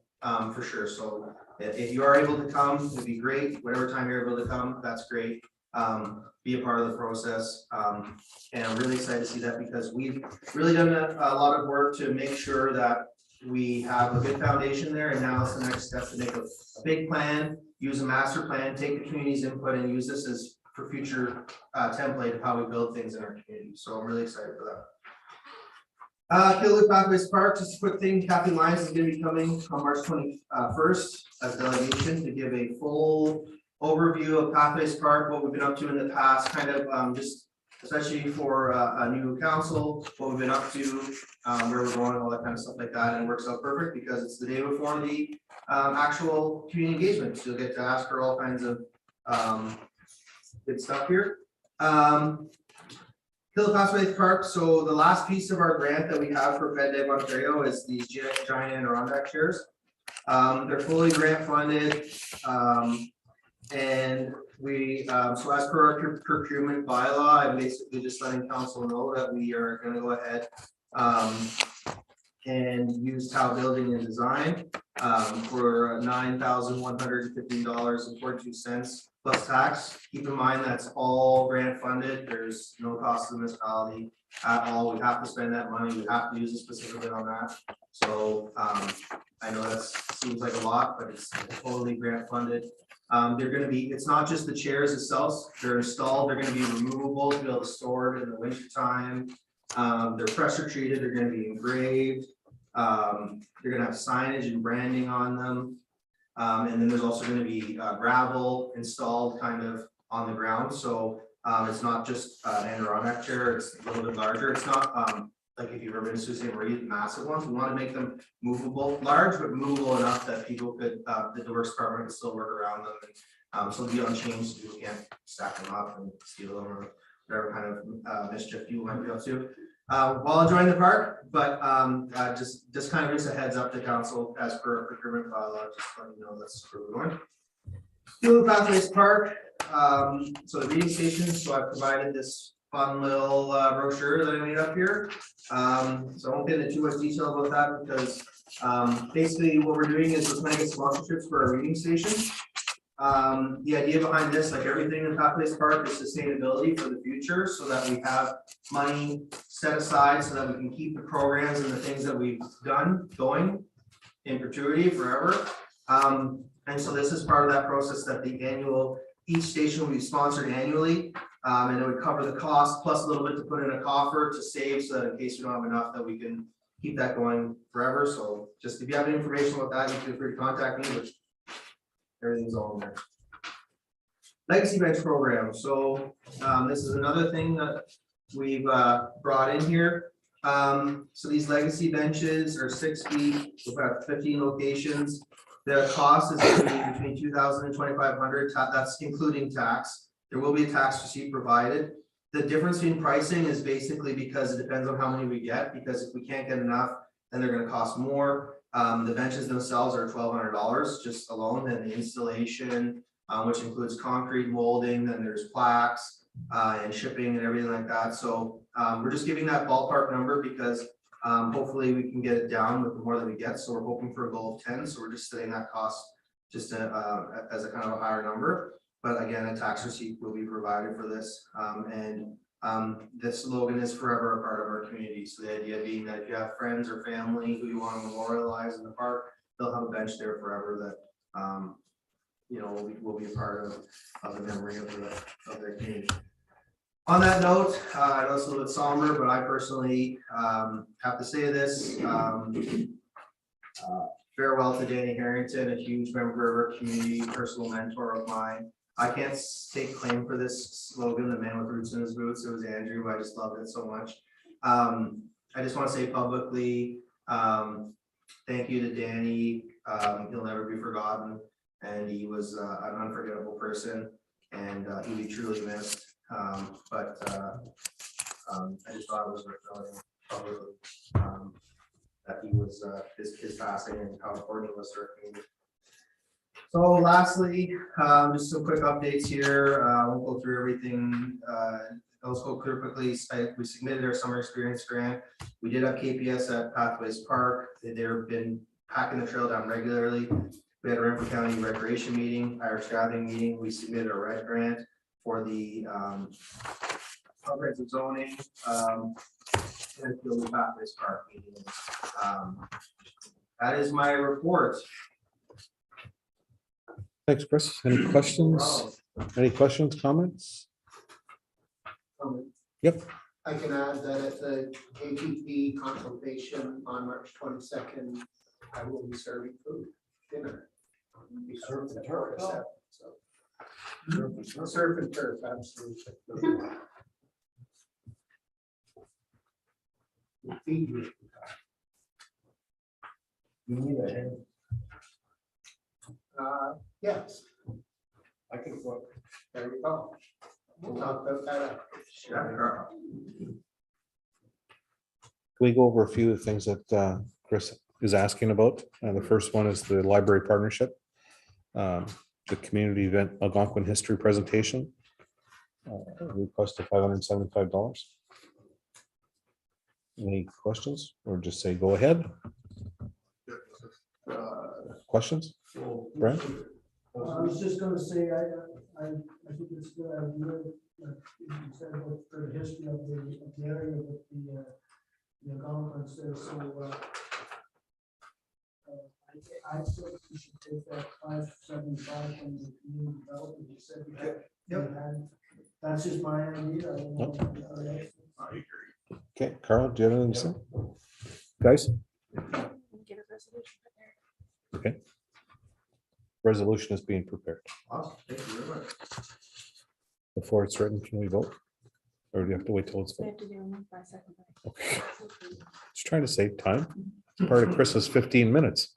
for sure. So if you are able to come, it'd be great. Whatever time you're able to come, that's great. Be a part of the process. And I'm really excited to see that because we've really done a lot of work to make sure that we have a good foundation there. And now it's the next step to make a big plan, use a master plan, take the community's input and use this as for future template of how we build things in our community. So I'm really excited for that. Killaloe Pathways Park, just a quick thing, Kathy Lyons is going to be coming on March 21st as delegation to give a full overview of Pathways Park, what we've been up to in the past, kind of just especially for a new council, what we've been up to, where we're going, all that kind of stuff like that, and it works out perfect because it's the day before the actual community engagement, so you'll get to ask her all kinds of good stuff here. Killaloe Pathways Park. So the last piece of our grant that we have for FedDev Ontario is these giant Adirondack chairs. They're fully grant funded, and we so as per our procurement bylaw, I'm basically just letting council know that we are going to go ahead and use Tao Building and Design for $9,115.42 plus tax. Keep in mind that's all grant funded. There's no cost to the municipality at all. We have to spend that money. We have to use it specifically on that. So I know that seems like a lot, but it's totally grant funded. They're going to be, it's not just the chairs itself, they're installed, they're going to be removable to be able to store it in the winter time. They're pressure treated, they're going to be engraved. They're going to have signage and branding on them. And then there's also going to be gravel installed kind of on the ground. So it's not just an Adirondack chair, it's a little bit larger. It's not like if you've ever been to Sault Ste. Marie, massive ones. We want to make them movable, large, but movable enough that people could, the works department could still work around them. And, so be on chains, so you can't stack them up and steal them or whatever kind of mischief you might be up to. While enjoying the park, but just kind of gives a heads up to council as per our procurement bylaw, just let you know that's where we're going. Killaloe Pathways Park, so the reading stations, so I've provided this fun little brochure that I made up here. So I won't get into too much detail about that because basically what we're doing is we're trying to get sponsorships for our reading station. The idea behind this, like everything in Pathways Park, is sustainability for the future, so that we have money set aside so that we can keep the programs and the things that we've done going in perpetuity forever. And so this is part of that process, that each station will be sponsored annually, and it would cover the cost plus a little bit to put in a coffer to save, so that in case we don't have enough, that we can keep that going forever. So just if you have any information about that, you feel free to contact me, which everything's all in there. Legacy bench program. So this is another thing that we've brought in here. So these legacy benches are 6 feet. We've got 15 locations. The cost is going to be between $2,000 and $2,500. That's including tax. There will be a tax receipt provided. The difference in pricing is basically because it depends on how many we get, because if we can't get enough, then they're going to cost more. The benches themselves are $1,200 just alone, and the installation, which includes concrete molding, then there's plaques and shipping and everything like that. So we're just giving that ballpark number because hopefully we can get it down with the more that we get. So we're hoping for a goal of 10. So we're just setting that cost just as a kind of a higher number. But again, a tax receipt will be provided for this. This slogan is forever a part of our community. So the idea being that if you have friends or family who you want to memorialize in the park, they'll have a bench there forever that will be a part of the memory of their community. On that note, I know it's a little bit somber, but I personally have to say this. Farewell to Danny Harrington, a huge member of our community, personal mentor of mine. I can't take claim for this slogan, the man with roots in his boots. It was Andrew. I just loved it so much. I just want to say publicly, thank you to Danny. He'll never be forgotten. And he was an unforgettable person, and he'll be truly missed. I just thought it was worth noting publicly that he was his passing and how important it was to our community. So lastly, just some quick updates here. I won't go through everything. Let's go clear quickly. We submitted our summer experience grant. We did have KPS at Pathways Park. They've been packing the trail down regularly. We had a Renfrew County Recreation meeting, Irish Gathering meeting. We submitted a red grant for the comprehensive zoning and the Pathways Park meeting. That is my report. Thanks, Chris. Any questions? Any questions, comments? Yep. I can add that at the KTP consultation on March 22nd, I will be serving food, dinner. Surf and turf. Surf and turf, absolutely. Feed you. You need a hand. Yes, I can cook. there we go. We'll talk about that after. Sure. Can we go over a few of the things that Chris is asking about? The first one is the library partnership. The community event Algonquin history presentation. Request of $575. Any questions or just say go ahead? Questions? Brent? I was just gonna say, I think it's a good idea, like you said, about for the history of the area with the Algonquins there, so, I think we should take that 575 from the community development, you said we had. Yep. That's just my idea, I don't know. Okay, Carl, do you have anything to say? Guys? Get a resolution prepared. Okay. Resolution is being prepared. Awesome. Thank you very much. Before it's written, can we vote? Or do you have to wait till it's We voted? have to do a move by second. Okay. Just trying to save time. It's part of Chris's 15 minutes.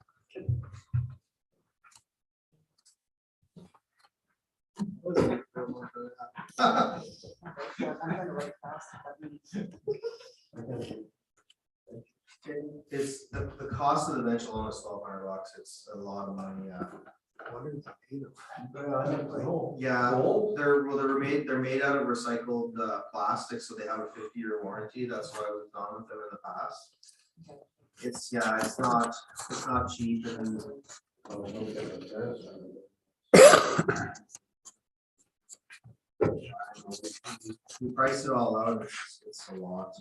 It's the cost of the bench alone is $1,200. It's a lot of money. Yeah, they're made out of recycled plastic, so they have a 50-year warranty. That's why we've gone with them in the past. It's not cheap and we priced it all out. It's a lot.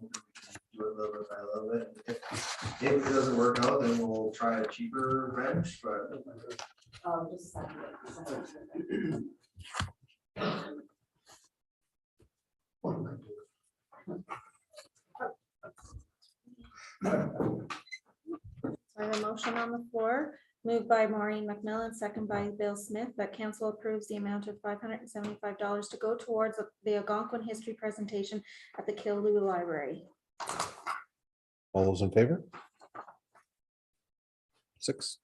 Do it a little bit by little bit. If it doesn't work out, then we'll try a cheaper bench, but Just send it. So I have a motion on the floor, moved by Maureen McMillan, second by Bill Smith, that council approves the amount of $575 to go towards the Algonquin history presentation at the Killaloe Library. All those in favor? 6.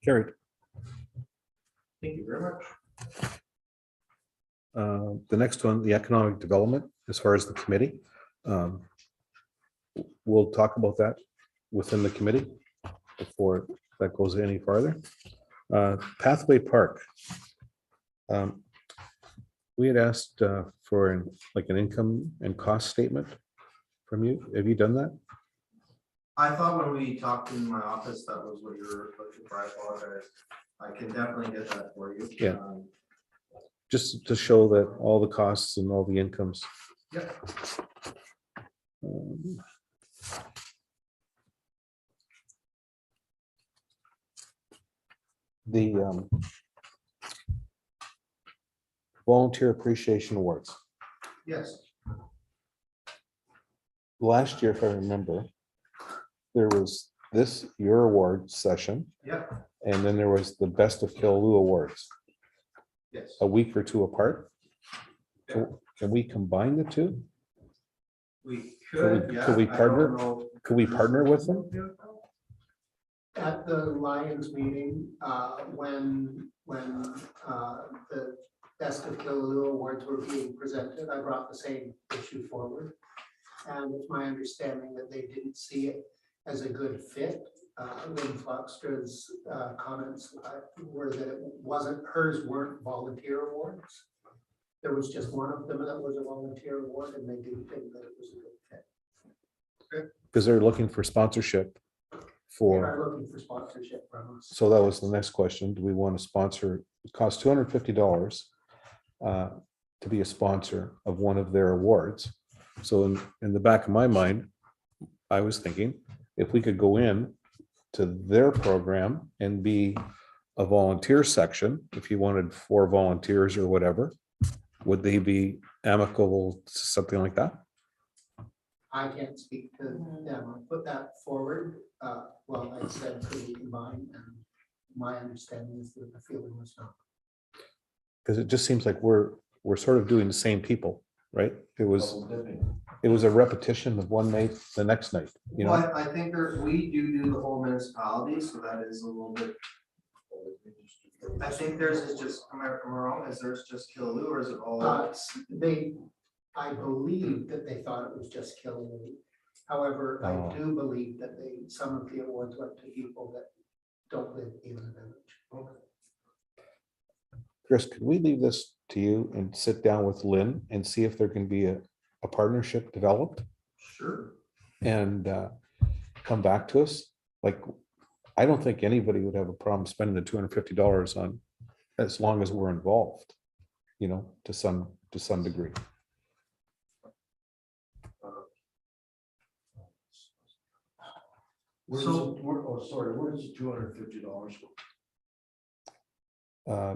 Carried. thank you very much. The next one, the economic development, as far as the committee. We'll talk about that within the committee before that goes any farther. Pathway Park. We had asked for like an income and cost statement from you. Have you done that? I thought when we talked in my office, that was what you were looking for. I apologize. I can definitely get that for you. Yeah. Just to show that all the costs and all the incomes. Yep. The volunteer appreciation awards. Yes. Last year, if I remember, there was your award session, Yep. and then there was the Best of Killaloe Awards. Yes. a week or two apart? Can we combine the two? We Could could, we- yeah. could we I don't partner? know. Could we partner with them? At the Lions meeting, when the Best of Killaloo Awards were being presented, I brought the same issue forward. And it's my understanding that they didn't see it as a good fit. Lynn Foxtra's comments were that it wasn't, hers weren't volunteer awards. There was just one of them that was a volunteer award, and they didn't think that it was a good fit. Because they're looking for sponsorship They for, are looking for sponsorship from us. so that was the next question. Do we want to sponsor? It costs $250 to be a sponsor of one of their awards. So in the back of my mind, I was thinking, if we could go in to their program and be a volunteer section, if you wanted 4 volunteers or whatever, would they be amicable to something like that? I can't speak to them. I put that forward. Well, I said, could we combine? And my understanding is that the feeling was not. Because it just seems like we're sort of doing the same people, right? It was Double dipping. a repetition of one night, the next night, you know? Well, I think we do the whole municipality, so that is a little bit. I think theirs is just, am I wrong? Is theirs just Killaloo or is it all? I believe that they thought it was just Killaloo. However, Oh. I do believe that some of the awards went to people that don't live in the village. Chris, could we leave this to you and sit down with Lynn and see if there can be a partnership developed Sure. and come back to us? Like, I don't think anybody would have a problem spending the $250 on, as long as we're involved, you know, to some degree. Where's So- sorry, where's the $250 go?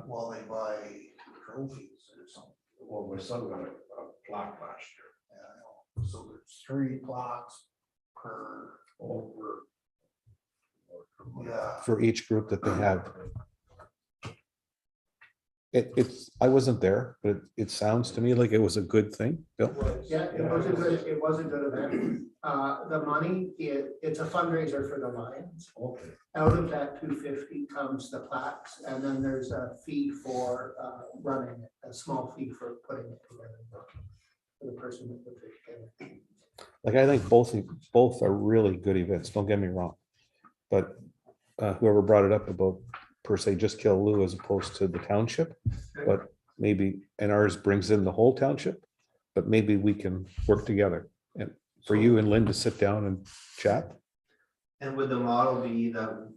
Well, they buy trophies or something. Well, my son got a plaque last year. Yeah, I know. So there's 3 plaques per, Over. yeah. For each group that they have. I wasn't there, but it sounds to me like it was a good thing. Bill? Yeah, it was a good event. The money, it's a fundraiser for the Lions. Okay. Out of that 250 comes the plaques, and then there's a fee for running it, a small fee for putting it together. For the person that puts it together. Like, I think both are really good events, don't get me wrong. But whoever brought it up about per se just Killaloo as opposed to the township, but maybe, and ours brings in the whole township, but maybe we can work together. And for you and Lynn to sit down and chat. And would the model be that,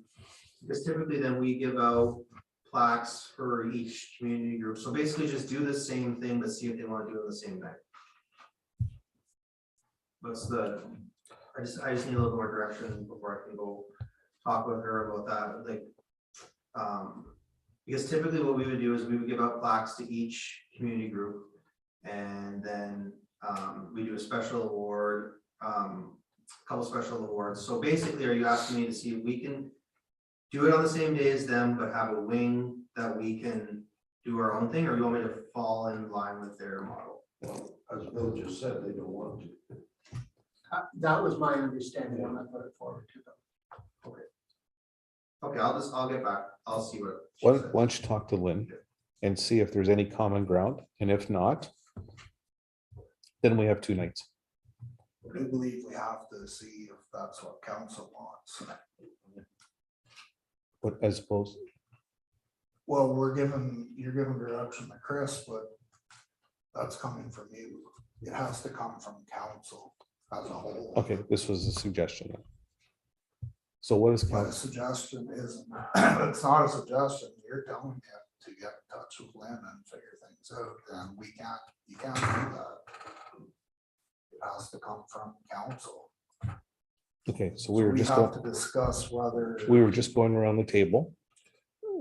because typically then we give out plaques for each community group, so basically just do the same thing, but see if they want to do it the same night. What's the, I just need a little more direction before I can go talk with her about that, like. Because typically what we would do is we would give out plaques to each community group. And then we do a special award, couple special awards. So basically, are you asking me to see if we can do it on the same day as them, but have a wing that we can do our own thing, or you want me to fall in line with their model? Well, as Bill just said, they don't want to. That was my understanding when I put it forward to them. Okay, I'll get back. I'll see what. she Why says. don't you talk to Lynn and see if there's any common ground, and if not, then we have 2 nights. I do believe we have to see if that's what council wants. But as opposed, Well, you're giving direction to Chris, but that's coming from you. It has to come from council as a whole. okay, this was a suggestion. So what is But a council? suggestion isn't, it's not a suggestion. You're telling him to get in touch with Lynn and figure things out, and you can't do that. It has to come from council. Okay, so So we were we just, have going- to discuss whether. we were just going around the table.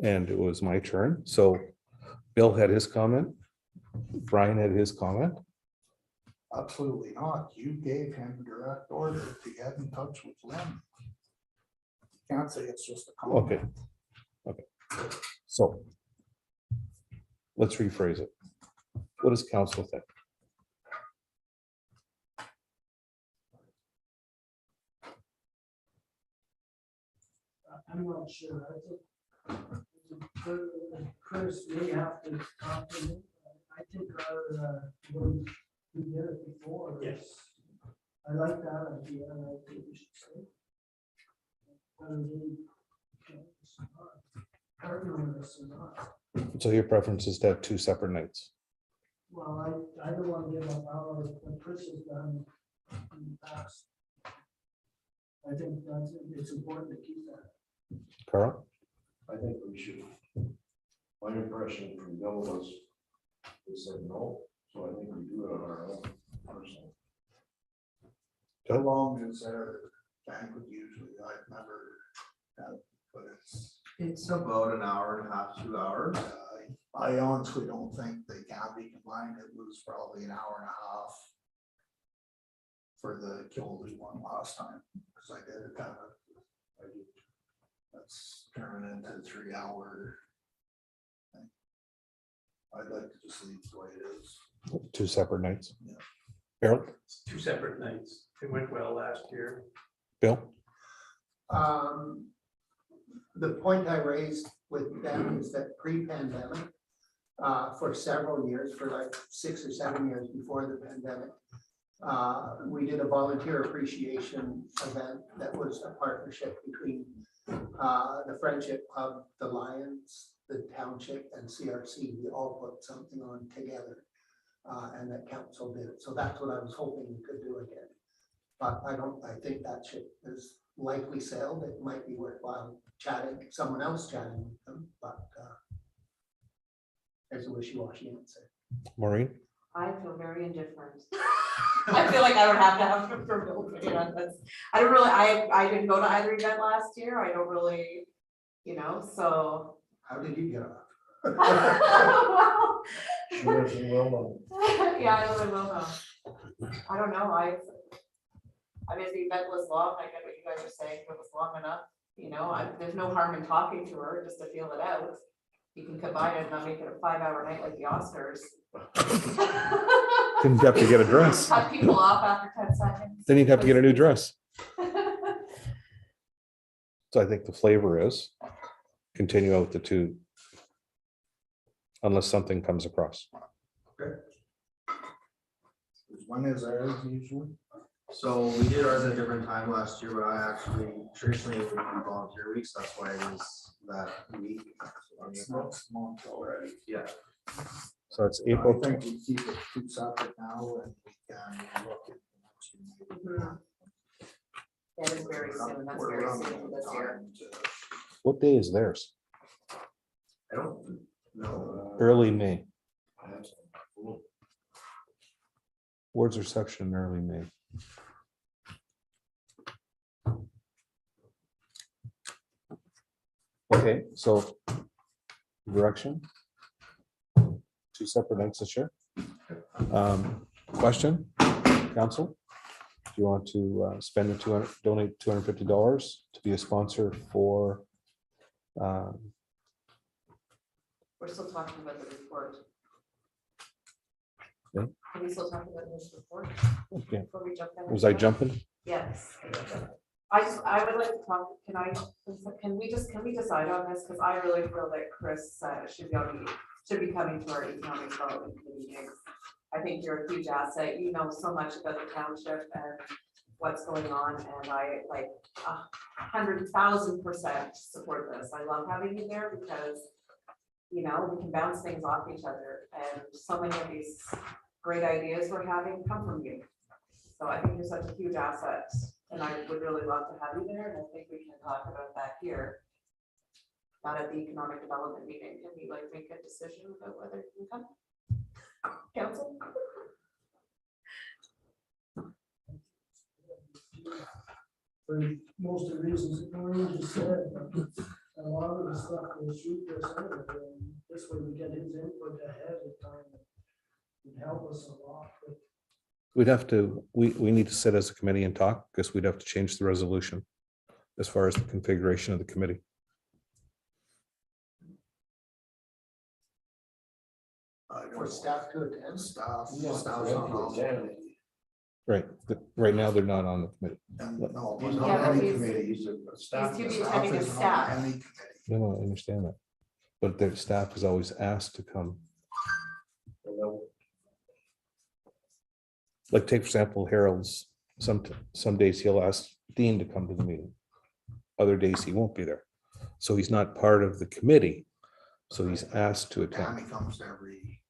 And it was my turn. So Bill had his comment. Brian had his comment. Absolutely not. You gave him direct order to get in touch with Lynn. You can't say it's just a comment. Okay. So let's rephrase it. What does council think? I'm not sure. I think Chris may have to talk to him. I think our, when we did it before. I like that idea, and I think we should say. Whether they partner with us or not. So your preference is to have 2 separate nights? Well, I don't want to give up our, what Chris has done in the past. I think that's, it's important to keep that. Carl? I think we should. My impression from Bill was, they said no, so I think we do it on our own personally. How long is their banquet usually? I've never had, but It's about an hour and a half, 2 hours. I honestly don't think they can be combined. It was probably an hour and a half for the Kilby one last time, because I did it kind of, that's turning into 3 hour. thing. I'd like to just leave it the way it is. 2 separate nights? Yeah. Harold? 2 separate nights. It went well last year. Bill? The point I raised with them is that pre-pandemic, for several years, for like 6 or 7 years before the pandemic, we did a volunteer appreciation event that was a partnership between the Friendship Club, the Lions, the Township, and CRC. We all put something on together, and that council did it. So that's what I was hoping we could do again. But I think that ship is likely sailed. It might be worthwhile chatting, someone else chatting with them, but there's a wishy-washy answer. Maureen? I feel very indifferent. I feel like I would have to have a real opinion on this. I don't really, I didn't go to either event last year. I don't really, so. How did you get off? Well, She lives in Willow. yeah, I live in Willow. I don't know, I mean, if the event was long, I get what you guys are saying, if it was long enough, there's no harm in talking to her, just to feel it out. You can combine it and not make it a 5-hour night like the Oscars. Didn't have to get a dress. Cut people off after 10 seconds. Then you'd have to get a new dress. So I think the flavor is continue out the 2. Unless something comes across. When is ours usually? So we did ours at a different time last year, but I actually traditionally would do volunteer weeks. That's why it was that week. It's next month already. Yeah. So it's I April. think we keep it 2 separate now and we can look at the next one. That is very soon, that's We're very running soon out of this year. time to- What day is theirs? I don't know. Early May. I have some. Awards reception in early May. Okay, so direction. 2 separate nights this year. Question, council? Do you want to spend the donate $250 to be a sponsor for We're still talking about the report. Yeah. Can we still talk about this report? okay, Before we jump in? was I jumping? Yes. I would like to talk, can we decide on this? Because I really feel that Chris should be coming to our economic development committee meetings. I think you're a huge asset. You know so much about the township and what's going on, and I like 100,000% support this. I love having you there because we can bounce things off each other, and so many of these great ideas we're having come from you. So I think you're such a huge asset, and I would really love to have you there, and I think we can talk about that here. Not at the economic development meeting. Can we make a decision about whether you can come? Council? For most of the reasons that Maureen just said, a lot of the stuff goes through Chris anyway, and this way we get his input ahead of time. It would help us a lot, but We'd have to, we need to sit as a committee and talk because we'd have to change the resolution as far as the configuration of the committee. For staff to attend. Staff. No, staff's for not them to on the attend. committee. Right, right now they're not on the committee. And no, He's but not Yeah, on but any he's- committee, he's a staff. to be member. attending as isn't on staff. any committee. No, I understand that. But their staff is always asked to come. And then Like take for example, Harold's, some days he'll ask Dean to come to the meeting. Other days he won't be there. So he's not part of the committee. So he's asked to attend. Tammy comes every.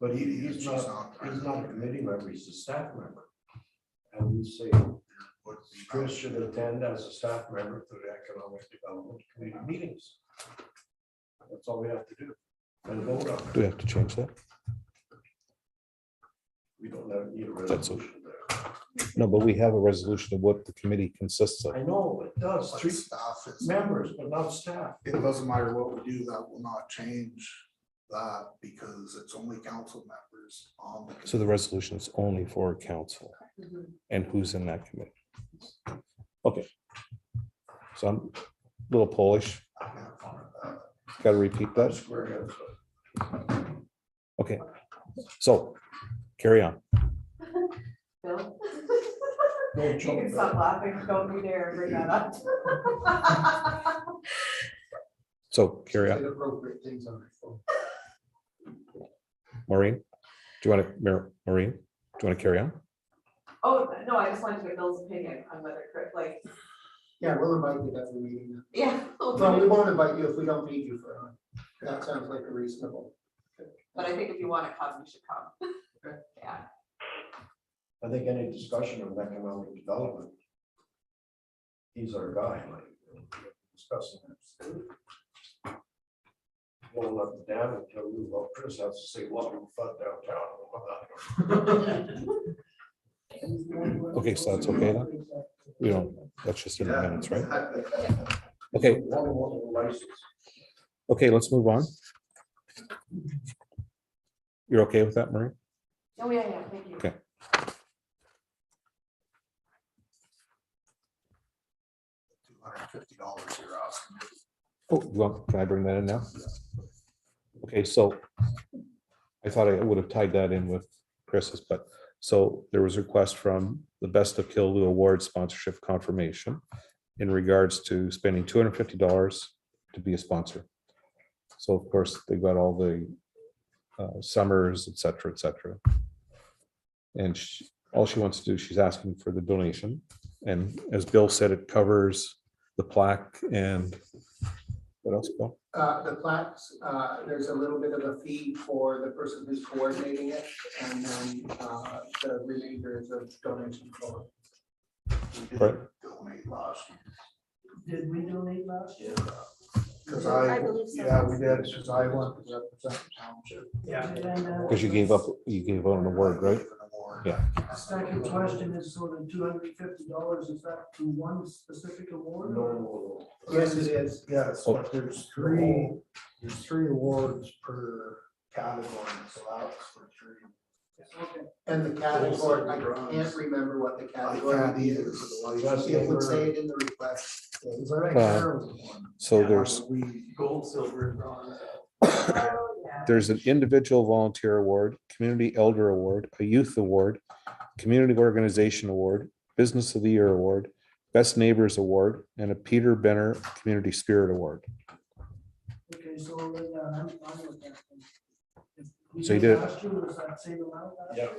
But She's he's not- not a committee member, he's a staff member. And we say Chris should attend as a staff member to the Economic Development Committee meetings. That's all we have to do. And vote on Do it. we have to change that? We don't need a That's resolution there. No, but we have a resolution of what the committee consists of. I know, it does, But 3 staff is. members, but not staff. It doesn't matter what we do, that will not change that because it's only council members on the. So the resolution is only for council and who's in that committee. Okay. So I'm a little Polish. Got to repeat that. Square heads. Okay. So carry on. Bill? No, You can stop laughing, don't be there and bring that up. So carry on. Inappropriate things on my phone. Maureen, do you want to, Maureen, do you want to carry on? Oh, no, I just wanted to get Bill's opinion on whether, like, Yeah, we'll invite you to every meeting. yeah. Well, we won't invite you if we don't need you for one. That sounds like a reasonable. But I think if you want to come, you should come. Okay. Yeah. I think any discussion of economic development. He's our guy, like, discussing that. Blowing up the dam until we, well, Chris has to say, welcome fun downtown. Okay, so that's okay then? We don't, that's just in the minutes, right? Exactly. Okay, One license. okay, let's move on. You're okay with that, Maureen? Oh, yeah, yeah, thank you. Okay. $250 you're asking. Oh, can I bring that in now? Okay, so I thought I would have tied that in with Chris's, but so there was a request from the Best of Killaloe Award sponsorship confirmation in regards to spending $250 to be a sponsor. So of course, they got all the summers, et cetera, et cetera. And all she wants to do, she's asking for the donation. And as Bill said, it covers the plaque and what else, Bill? The plaques, there's a little bit of a fee for the person who's coordinating it, and then the remainder is a donation for. We did Right. donate last year. Did we donate last year? Cause I believe so. yeah, we did, cause I went to represent the township. Yeah. Because you gave out an award, right? An award. Yeah. The second question is, so the $250, is that to one specific award? No. Yes, it is. Yes, Oh. but there's three awards per category, so that's for three. Okay. And the category, I can't remember what the I category can't either is. for the license. It would say it in the request. Is that a Uh, Harold one? So Yeah, there's, Gold, silver, and bronze. Oh, yeah. there's an individual volunteer award, community elder award, a youth award, community organization award, business of the year award, best neighbors award, and a Peter Benner Community Spirit Award. Okay, so then, I'm fine with that. If we So you did it. Last year, was that same amount? last Yeah. year?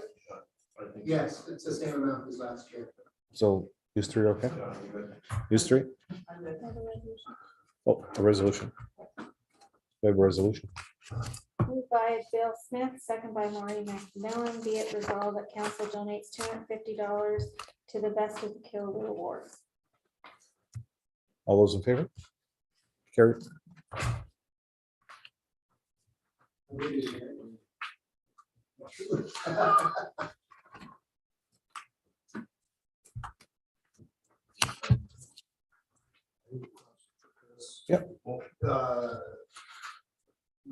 I think. Yes, it's the same amount as last year. So these three, are okay? Yeah, you got- These three? I'm good. Oh, a resolution. We have a resolution. Moved by Bill Smith, second by Maureen McMillan, be it resolved that council donates $250 to the Best of the Killaloe Awards. All those in favor? Carry. Uh,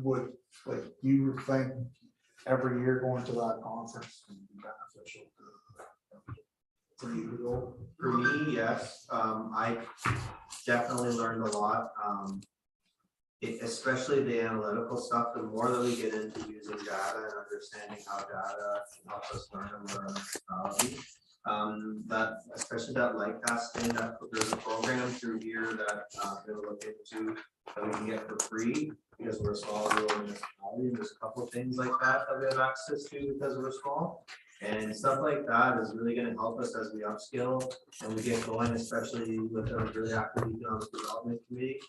Would, like, you think every year going to that conference would be beneficial to for you to go? For me, yes, I definitely learned a lot. especially the analytical stuff, the more that we get into using data and understanding how data helps us learn and learn technology. That especially that light pass thing, that there's a program through here that they'll look into that we can get for free because we're a small rural municipality. And there's a couple of things like that that we have access to because we're small. And stuff like that is really going to help us as we upskill and we get going, especially with a really active economic development committee.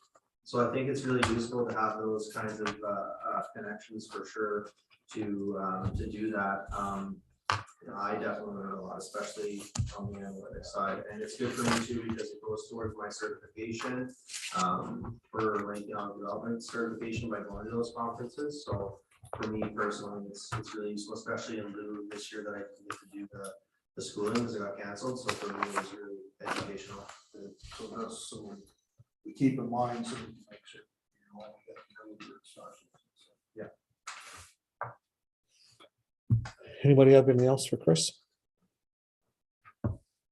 So I think it's really useful to have those kinds of connections for sure to do that. I definitely learned a lot, especially on the analytics side, and it's good for me too because it goes towards my certification for my economic development certification by going to those conferences. So for me personally, it's really useful, especially in lieu this year that I didn't get to do the schooling because it got canceled. So for me, it was really educational. So that's, so we keep in mind, so we can make sure, you know, we get the earlier discussions. Anybody have anything else for Chris?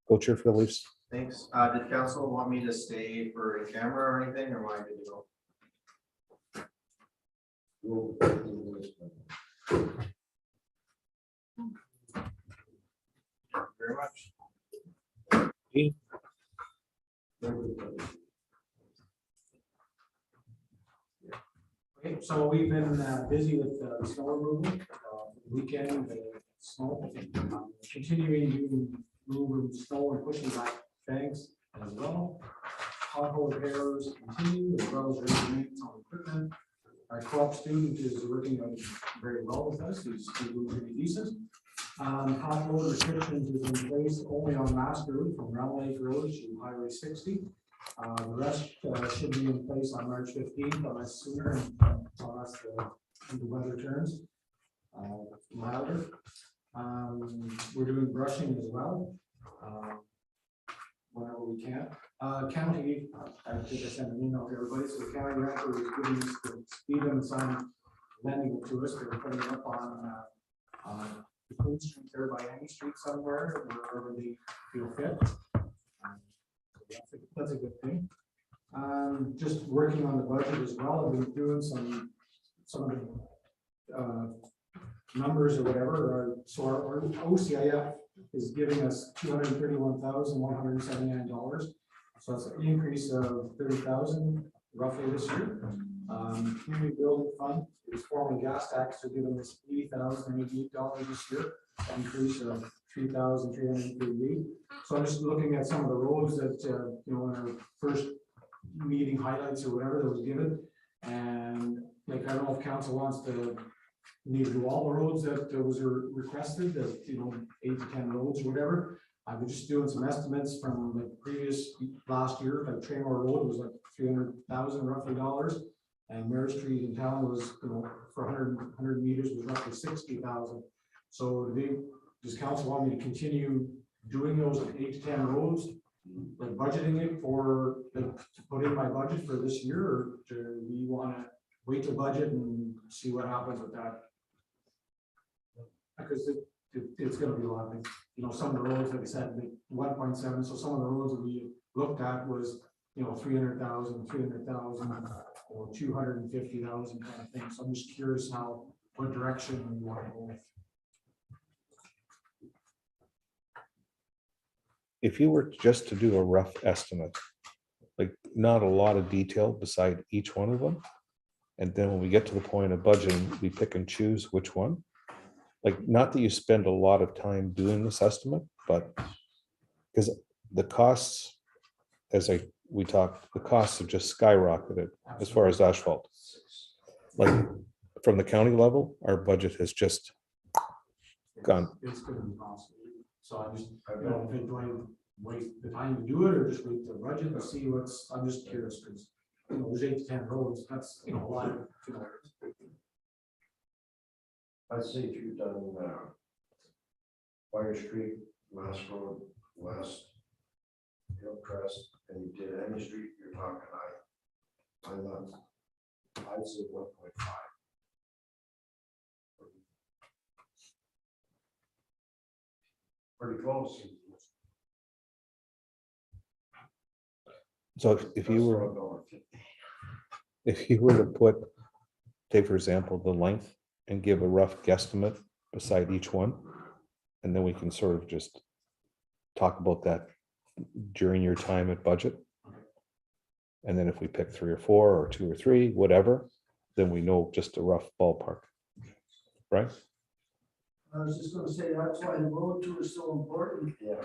Go Chair for the Leafs. Thanks. Did council want me to stay for a camera or anything, or am I good to go? Very much. Okay, so we've been busy with snow removal, weekend, snow, continuing to move snow and pushing back banks as well. Pothole repairs continue as well as maintenance on equipment. Our co-op student is working on very well with us, he's doing pretty decent. Pothole restrictions is in place only on Mass Road from Round Lake Road to Highway 60. The rest should be in place on March 15th, unless sooner, unless the weather turns milder. We're doing brushing as well, whenever we can. County, I think I sent an email to everybody, so the county record is giving us the speed limit sign, lending it to us, they're putting it up on the Queen Street there by any street somewhere, wherever they feel fit. That's a good thing. Just working on the budget as well. I've been doing some of the numbers or whatever. So our OCIF is giving us $231,179. So that's an increase of 30,000 roughly this year. Community building fund is formerly gas tax, so giving us $80,088 this year, an increase of 3,338. So I'm just looking at some of the roads that you know, in our first meeting highlights or whatever that was given, and like I don't know if council wants to need to do all the roads that was requested, that you know 8 to 10 roads or whatever. I was just doing some estimates from the previous last year. Like Traymore Road was like 300,000 roughly dollars, and Mary Street in town was, you know, for 100 meters was roughly 60,000. So does council want me to continue doing those 8 to 10 roads, like budgeting it for, like, to put in my budget for this year, or do we want to wait to budget and see what happens with that? Because it's going to be a lot. Like, you know, some of the roads, like I said, like 1.7. So some of the roads that we looked at was, you know, 300,000, or 250,000 kind of thing. So I'm just curious what direction we want to go with. If you were just to do a rough estimate, like not a lot of detail beside each one of them, and then when we get to the point of budgeting, we pick and choose which one. Like, not that you spend a lot of time doing this estimate, but because the costs, we talked, the costs have just skyrocketed as far as asphalt. Like from the county level, our budget has just gone. It's going to be costly. So I just, you know, do I wait the time to do it, or just wait the budget and see what's? I'm just curious because, you know, there's 8 to 10 roads. That's, you know, a lot of, you know. I'd say if you've done Fire Street, Mass Road, West, Hillcrest, and you did any street, you're talking, I'd say 1.5. Pretty close. So if you were, if you were to put, take for example, the length and give a rough guesstimate beside each one, and then we can sort of just talk about that during your time at budget. And then if we pick 3 or 4 or 2 or 3, whatever, then we know just a rough ballpark, right? I was just gonna say, that's why the road tour is so important. Yeah.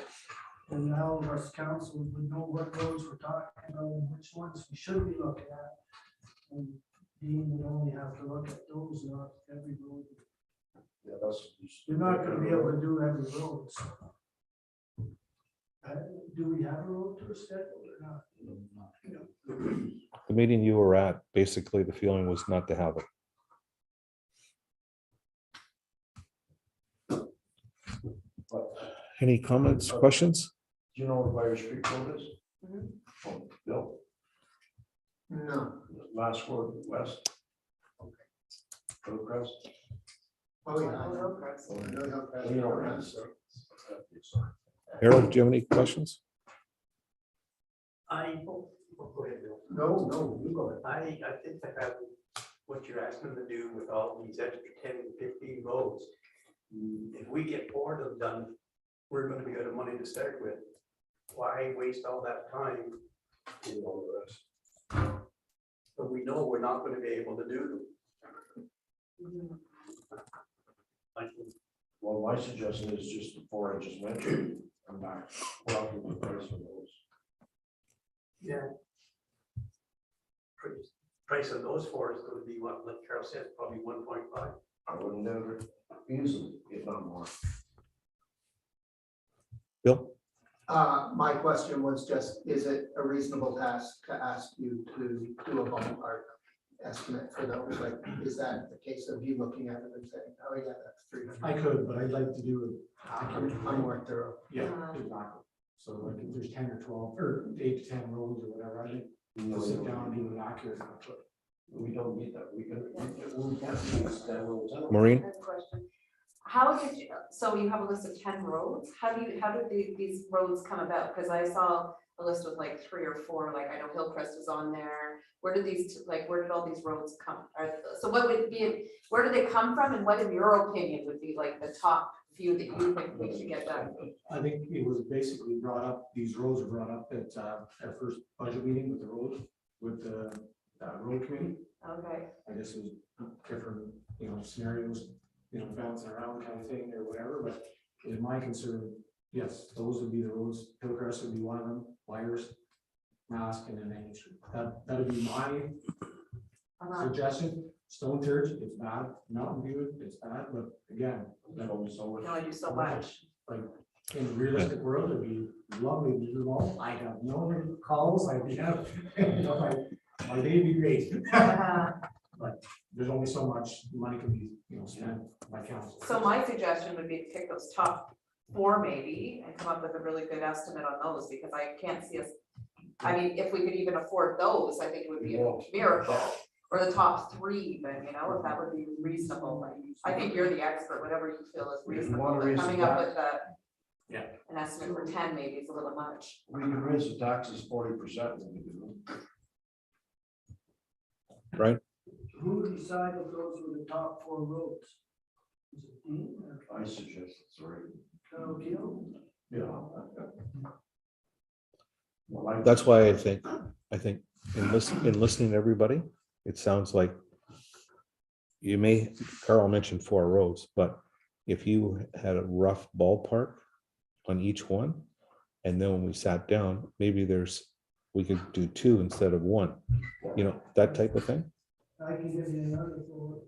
And now us council would know what roads we're talking about and which ones we should be looking at. And Dean would only have to look at those, not every road. Yeah, that's. You're not gonna be able to do every road, so. Do we have a road tour scheduled or not? The meeting you were at, basically the feeling was not to have it. Any comments, questions? Do you know what Fire Street Road is? Mhm. Oh, Bill, No. last road west. Hillcrest. Oh, yeah. Oh, no, Chris. Oh, you know where it is, sir. Sorry. Harold, do you have any questions? Go ahead, Bill. No, you go ahead. I think that what you're asking them to do with all these extra 10, 15 roads, if we get 4 of them done, we're gonna be out of money to start with. Why waste all that time in all the rest? But we know we're not gonna be able to do them. Well, my suggestion is just the 4 I just mentioned, come back. Well, the price of those. Yeah. Price of those 4 is gonna be what, like Carol said, probably 1.5. I would never easily, if not more. Bill? My question was just, is it a reasonable task to ask you to do a ballpark estimate for those? Like, is that the case of you looking at it and saying, oh yeah, that's 300? I could, but I'd like to do it accurate. I'm more thorough. Yeah, Uh-huh. exactly. So like if there's 10 or 12 or 8 to 10 roads or whatever, I think No, to sit we down and don't- do it accurate. we don't need that. We can't use that roads anyway. Maureen? I have a question. How did you, so you have a list of 10 roads, how did these roads come about? Because I saw a list with like 3 or 4, like I know Hillcrest was on there. Where did all these roads come? So what would be, where did they come from, and what in your opinion would be like the top few that you think we should get done? I think it was basically brought up, these roads were brought up at our first budget meeting with the road, with the road committee. Okay, I guess it was different, scenarios, bouncing around kind of thing or whatever, but in my concern, yes, those would be the roads. Hillcrest would be one of them, Wires, Mask, and then Main Street. That would be my suggestion. Stone Church, it's bad. Mountain View, it's bad, but again, There's only so much. you only do so much. like in the realistic world, it'd be lovely to do them all. I have no calls, I'd be happy, my day would be great. But there's only so much money can be, spent by council. So my suggestion would be to pick those top 4 maybe and come up with a really good estimate on those, because I can't see us. I mean, if we could even afford those, I think it would be a miracle, or the top 3 even, if that would be reasonable. Like, I think you're the expert, whatever you feel is reasonable, wanna but raise coming the up tax- with a. Yeah. An estimate for 10 maybe is a little much. We can raise the taxes 40%. Right? Who decided those were the top 4 roads? Is it Dean or I suggest it's right. Carol Keel? Yeah. Well, That's why I think in listening to everybody, it sounds like Carl mentioned 4 roads, but if you had a rough ballpark on each one, and then when we sat down, maybe we could do 2 instead of 1, that type of thing. I can give you another 4.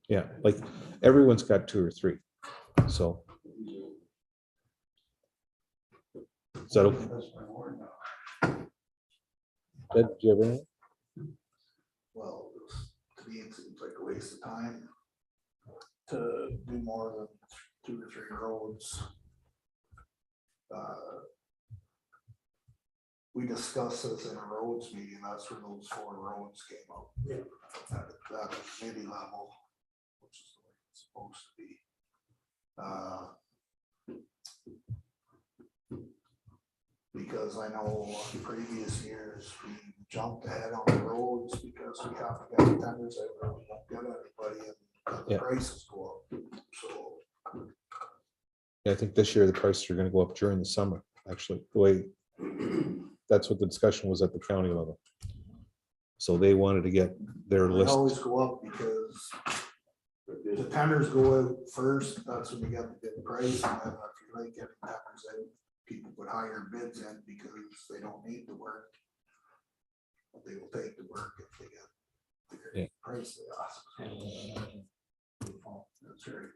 Yeah, like everyone's got 2 or 3. So is that okay? That's my word now. Ed, do you have anything? Well, to me, it seems like a waste of time to do more than 2 or 3 roads. We discussed this in a roads meeting, that's where those 4 roads came up. At that committee level, which is the way it's supposed to be. Because I know in previous years, we jumped ahead on the roads because because we have to get the tenders out, or we won't get anybody, and the Yeah. prices go up, so. I think this year the prices are gonna go up during the summer, actually, the way, that's what the discussion was at the county level. So they wanted to get their They list. always go up because the tenders go out first, that's when you get the bid price, and then if you like getting tenders out, people put higher bids in because they don't need the work. But they will take the work if they get the Yeah. price they ask. That's right.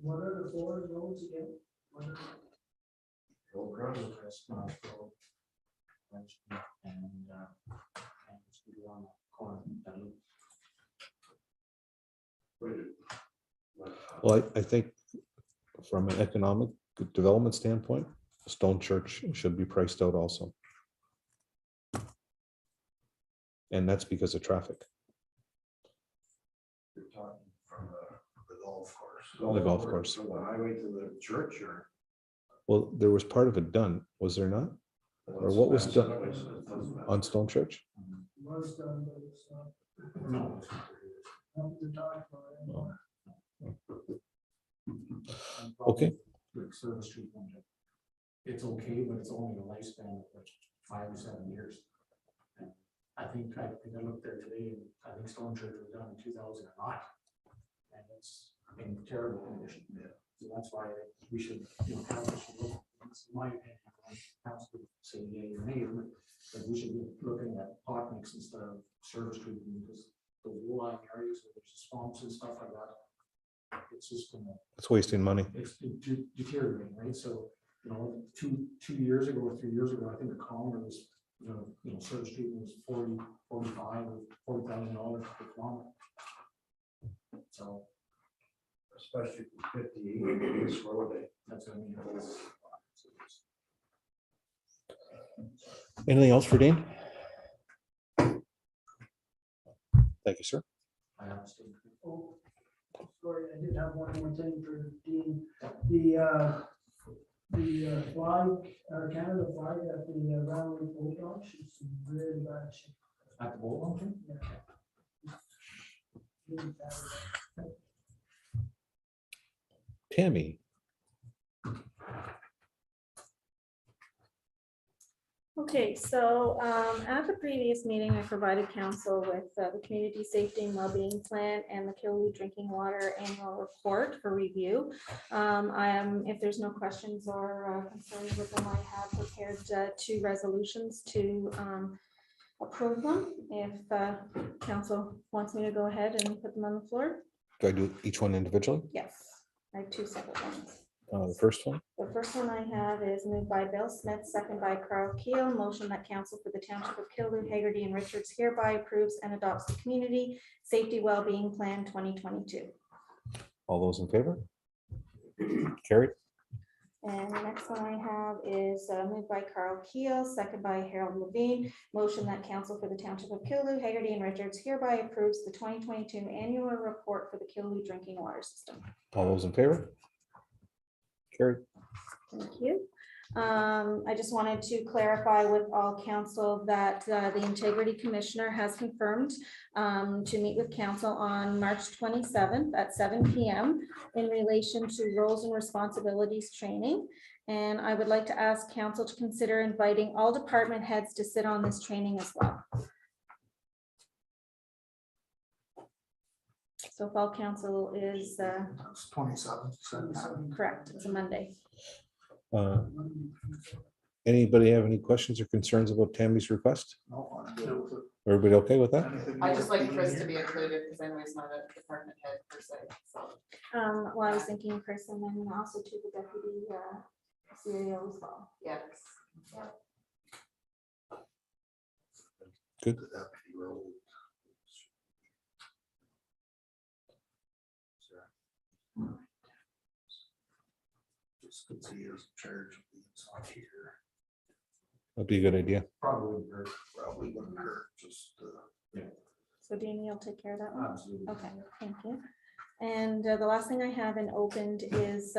What are the four roads again? What are the- Hillcrest, Knoxville, and it's gonna be on the corner, Well, I think from an economic development standpoint, Stone Church should be priced out also. And that's because of traffic. You're talking from the golf course. The golf course. From the highway to the church or? Well, there was part of it done, was there not? Or what was done on Stone Church? Was done, but it's not, No. nothing to talk about anymore. Okay. Like service street project. It's okay, but it's only a lifespan of like 5 or 7 years. And I think I looked there today, and I think Stone Church was done in 2009. And it's in terrible condition. Yeah. So that's why we should, council should look, this is my opinion, council say yay or nay, but we should be looking at hot mix instead of service treatment, because the low-lying areas where there's swamps and stuff like that, it's just gonna, It's wasting money. it's deteriorating, right? So, two years ago or 3 years ago, I think the column was, service treatment was 45 or $40,000 per kilometer. So Especially for 58 this road. that's what I mean. Anything else for Dean? Thank you, sir. I understand. Oh, sorry, I did have one more thing for Dean. The flag, Canada flag at the Round Lake Boat Launch is in really bad shape. At the boat launch? Yeah. Really bad. Tammy, Okay, so at the previous meeting, I provided council with the Community Safety and Wellbeing Plan and the Killaroo Drinking Water Annual Report for review. If there's no questions or concerns with them, I have prepared 2 resolutions to approve them. If council wants me to go ahead and put them on the floor, do I do each one individually? yes, I have 2 separate ones. The first one, The first one I have is moved by Bill Smith, second by Carl Keel. Motion that council for the Township of Killaroo, Hagerty, and Richards hereby approves and adopts the Community Safety Wellbeing Plan 2022. all those in favor? Carried. And the next one I have is moved by Carl Keel, second by Harold Levine. Motion that council for the Township of Killaroo, Hagerty, and Richards hereby approves the 2022 annual report for the Killaroo drinking water system. All those in favor? Carried. Thank you. I just wanted to clarify with all council that the Integrity Commissioner has confirmed to meet with council on March 27th at 7 p.m. in relation to roles and responsibilities training. And I would like to ask council to consider inviting all department heads to sit on this training as well. So if all council is That's 27. correct, it's a Monday. Anybody have any questions or concerns about Tammy's request? No, I'm good with it. Everybody okay with that? Anything I with just like being Chris to here? be included because I know he's not a department head per se, so. Well, I was thinking Chris and then also to the deputy CEO as well. Yes. Good. The deputy role. Just because he is in charge of being not here, That'd be a good idea. Probably hurt. probably wouldn't hurt, just, So Danny, you'll take care of that one? Absolutely. Okay, thank you. And the last thing I have in opened is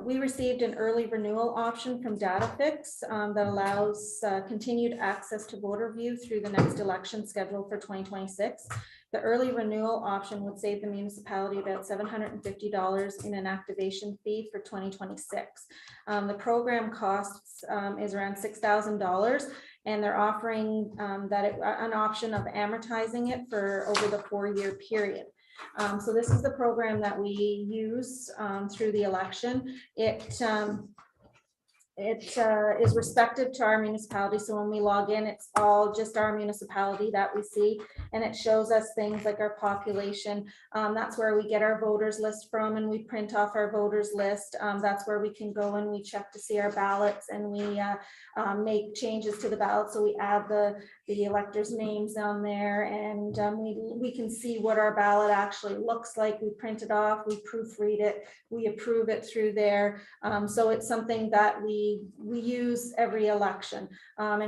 We received an early renewal option from DataFix that allows continued access to voter view through the next election scheduled for 2026. The early renewal option would save the municipality about $750 in an activation fee for 2026. The program costs is around $6,000, and they're offering an option of amortizing it for over the 4-year period. So this is the program that we use through the election. It is respective to our municipality. So when we log in, it's all just our municipality that we see. And it shows us things like our population. That's where we get our voters list from, and we print off our voters list. That's where we can go and we check to see our ballots, and we make changes to the ballot. So we add the electors' names on there, and we can see what our ballot actually looks like. We print it off, we proofread it, we approve it through there. So it's something that we use every election. And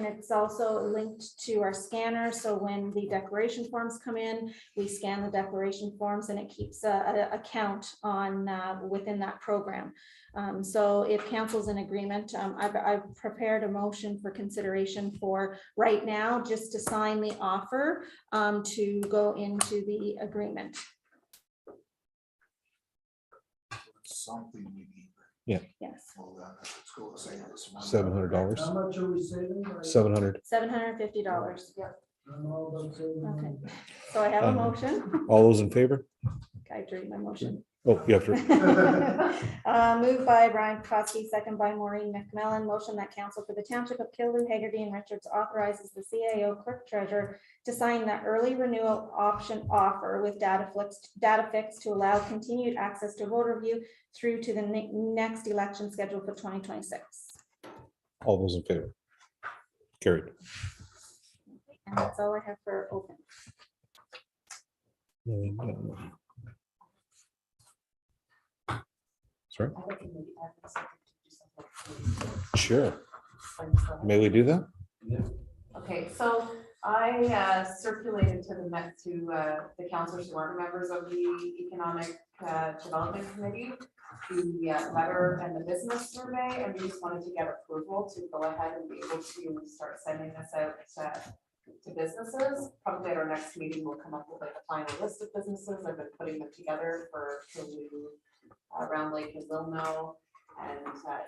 it's also linked to our scanner. So when the declaration forms come in, we scan the declaration forms, and it keeps a count on within that program. So if council's in agreement, I've prepared a motion for consideration for right now, just to sign the offer to go into the agreement. Something we need. Yes, Well, then, let's go say this one. $700. How much are we saving? $700. $750. I don't know about saving Okay. money. So I have a Um, motion. All those in favor? I drew my motion. Oh, you have to. Moved by Brian Kosky, second by Maureen McMillan. Motion that council for the township of Kildoot, Hagerty, and Richards authorizes the CAO clerk treasurer to sign the early renewal option offer with DataFix to allow continued access to voter view through to the next election scheduled for 2026. All those in favor? Carried. And that's all I have for open. Sorry? Sure. May we do that? Okay, so I circulated to the councilors who aren't members of the Economic Development Committee, the letter and the business survey, and we just wanted to get approval to go ahead and be able to start sending this out to businesses. Probably at our next meeting, we'll come up with like a final list of businesses. I've been putting them together for around Lake and Wilno, and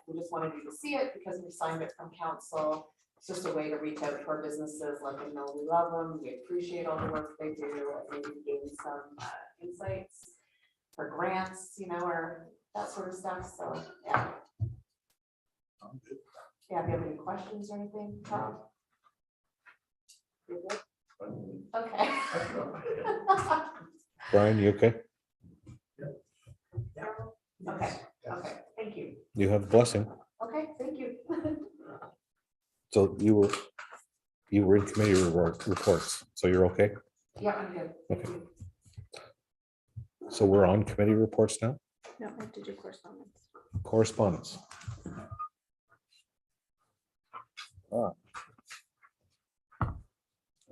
we just wanted you to see it because we signed it from council. It's just a way to reach out to our businesses, let them know we love them, we appreciate all the work they do, and maybe gain some insights for grants, or that sort of stuff. So yeah. Yeah, if you have any questions or anything, Tom? You're good? Okay. Brian, you okay? Okay, okay, thank you. You have a blessing. Okay, thank you. So you were in committee reports, so you're okay? Yeah, I'm good. Thank Okay. you. So we're on committee reports now? No, I have to do correspondence. Correspondence.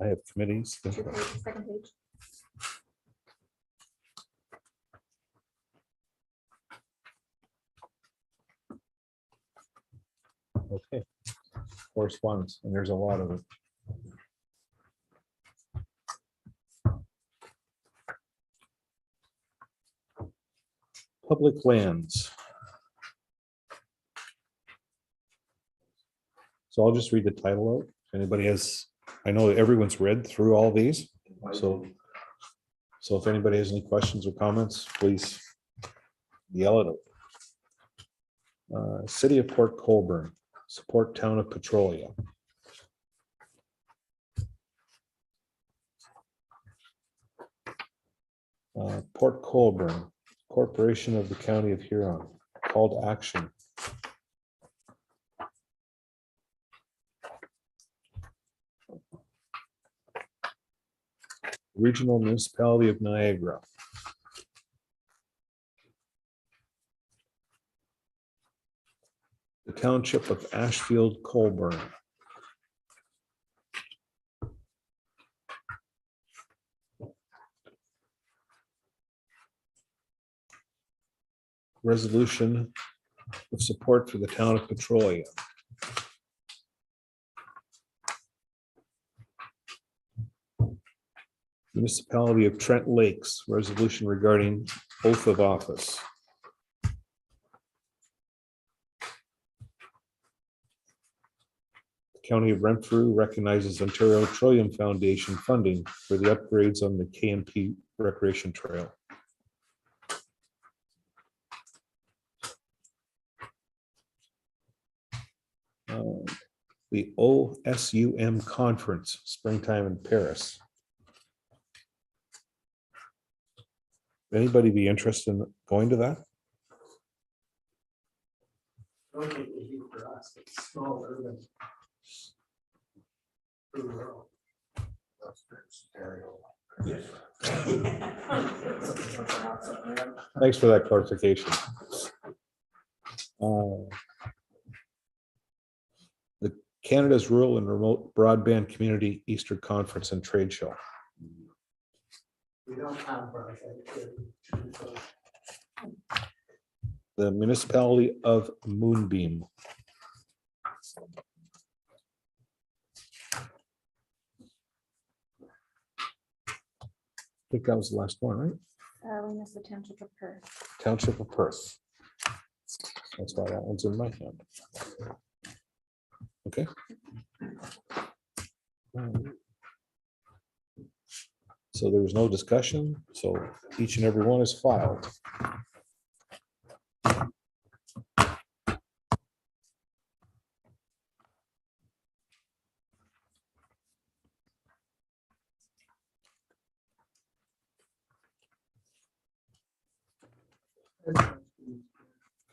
I have committees. 2 pages, second page. Okay. Correspondence, and there's a lot of it. Public lands. So I'll just read the title out. If anybody has, I know everyone's read through all these, so if anybody has any questions or comments, please yell it out. City of Port Colborne, support town of Petrolia. Port Colborne, Corporation of the County of Huron, call to action. Regional Municipality of Niagara. The Township of Ashfield Colburn. resolution of support for the town of Petrolia. Municipality of Trent Lakes, resolution regarding oath of office. County of Renfrew recognizes Ontario Trillium Foundation funding for the upgrades on the KMP Recreation Trail. The OSUM Conference, springtime in Paris. Anybody be interested in going to that? I don't think it'd be for us, it's small urban. Rural. That's very stereo. Thanks for that clarification. The Canada's Rural and Remote Broadband Community Easter Conference and Trade Show. We don't have broadband here. The municipality of Moonbeam. I think that was the last one, right? We missed the township of Perth. Township of Perth. That's why that one's in my hand. Okay. So there was no discussion, so each and every one is filed.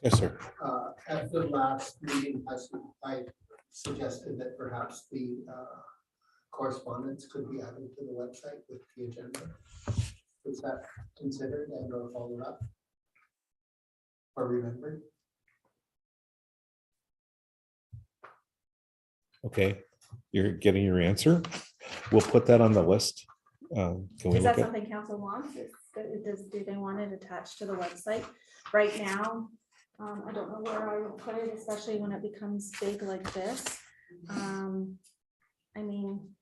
Yes, sir. At the last meeting, I suggested that perhaps the correspondence could be added to the website with the agenda. Was that considered and or followed up? Or remembered? Okay, you're getting your answer. We'll put that on the list. Can we Is look that at? something council wants? Do they want it attached to the website? Right now, I don't know where I would put it, especially when it becomes big like this. I mean.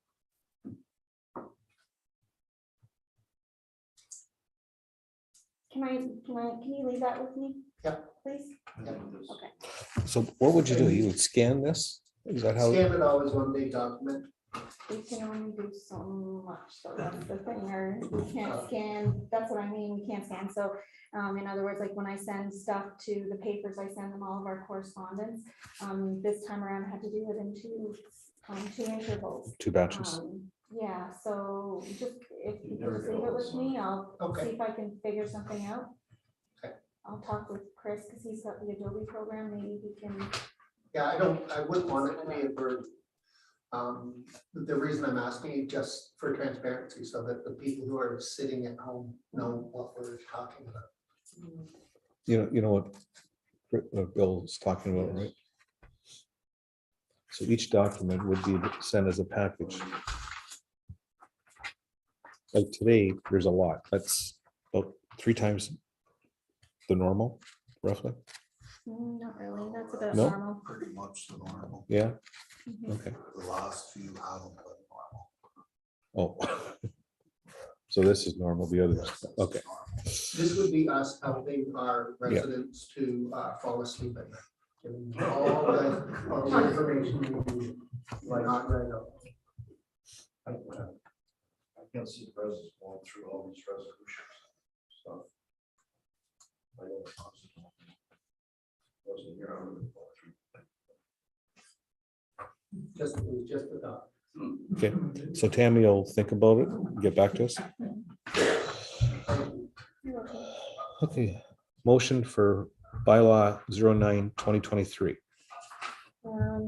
Can you leave that with me? Yeah. Please? Yeah. Okay. So what would you do? You would scan this? Is that how? Scan it all as one big document. We can only do so much, so that's the thing, or we can't scan, that's what I mean, we can't scan, so, in other words, like when I send stuff to the papers, I send them all of our correspondence. This time around, I had to do it in two intervals. Two batches. Yeah, so just, if you There could we just leave go. it with me, I'll Okay. see if I can figure something out. Okay. I'll talk with Chris, because he's got the Adobe program, maybe he can. Yeah, I wouldn't want it to be a burden. The reason I'm asking is just for transparency, so that the people who are sitting at home know what we're talking about. You know what Bill's talking about, right? So each document would be sent as a package. Like today, there's a lot. That's about 3 times the normal, roughly. Not really, that's about No? normal. Pretty much the normal. Yeah, Mhm. okay. The last few haven't been normal. Oh. So this is normal, the others, okay. This would be us helping our residents to fall asleep at night. Giving them all the information we need, like not right up. I can't see the presidents going through all these resolutions stuff. I know the Constitution wasn't here, I would have gone through. It was just a thought. Okay, so Tammy will think about it, and get back to us. You're okay. Okay, motion for bylaw 09/2023.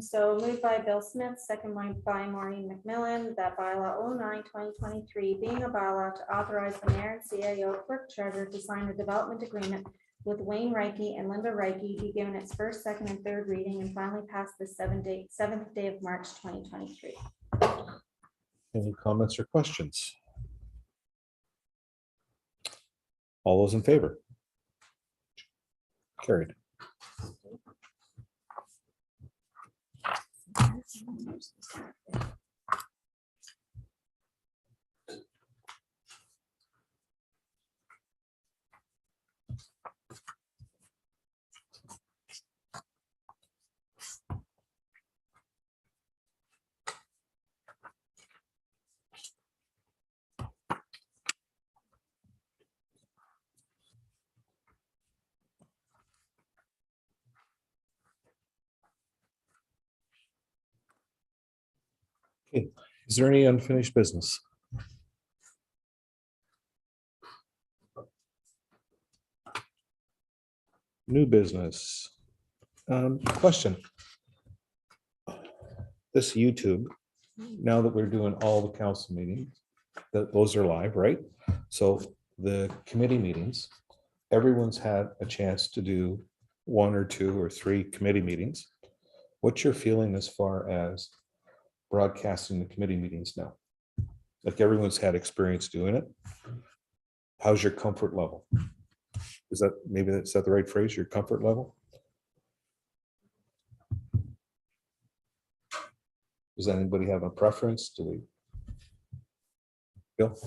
So moved by Bill Smith, second by Maureen McMillan, that bylaw 09/2023 being a bylaw to authorize the mayor and CAO clerk treasurer to sign a development agreement with Wayne Reiki and Linda Reiki, be given its first, second, and third reading and finally passed the 7th day of March 2023. Any comments or questions? All those in favor? Carried. Okay, is there any unfinished business? New business. Question. This YouTube, now that we're doing all the council meetings, those are live, right? So the committee meetings, everyone's had a chance to do 1 or 2 or 3 committee meetings. What's your feeling as far as broadcasting the committee meetings now? Like everyone's had experience doing it. How's your comfort level? Is that the right phrase, your comfort level? Does anybody have a preference? Do we? Bill?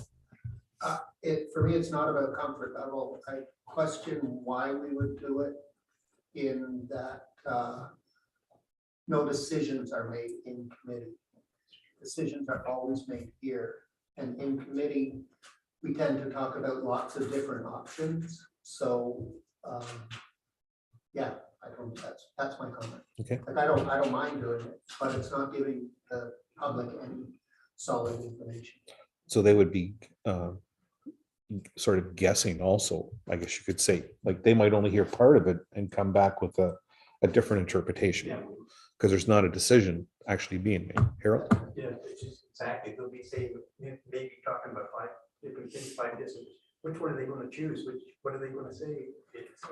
For me, it's not about comfort level. I question why we would do it in that no decisions are made in committee. Decisions are always made here. And in committee, we tend to talk about lots of different options. So, yeah, that's my comment. Okay. Like, I don't mind doing it, but it's not giving the public any solid information. So they would be sort of guessing also, I guess you could say, like they might only hear part of it and come back with a different interpretation. Because there's not a decision actually being made. Harold? Yeah, it's just exactly, they'll be saying, maybe talking about 5 different things, 5 decisions. Which one are they gonna choose? What are they gonna say?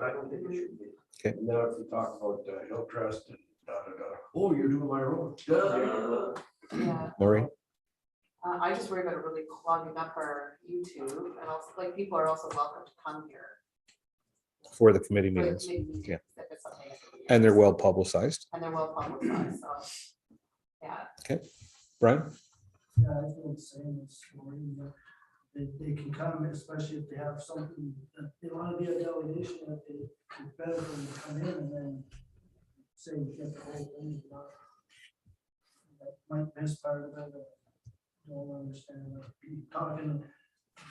I don't think it should be. And now if you talk about Hillcrest and oh, you're doing my road. Yeah. Maureen? I just worry about it really clogging up our YouTube, and also, like, people are also welcome to come here. For the committee for the meetings. committee meetings Yeah. if it's something that we- And they're well publicized. And they're well publicized, so, yeah. Brian? Yeah, I feel the same as Maureen, that they can come, especially if they have something that they want to be a delegation, that they, it's better for them to come in and then say, get the whole thing. That might miss part of it, I don't understand, talking,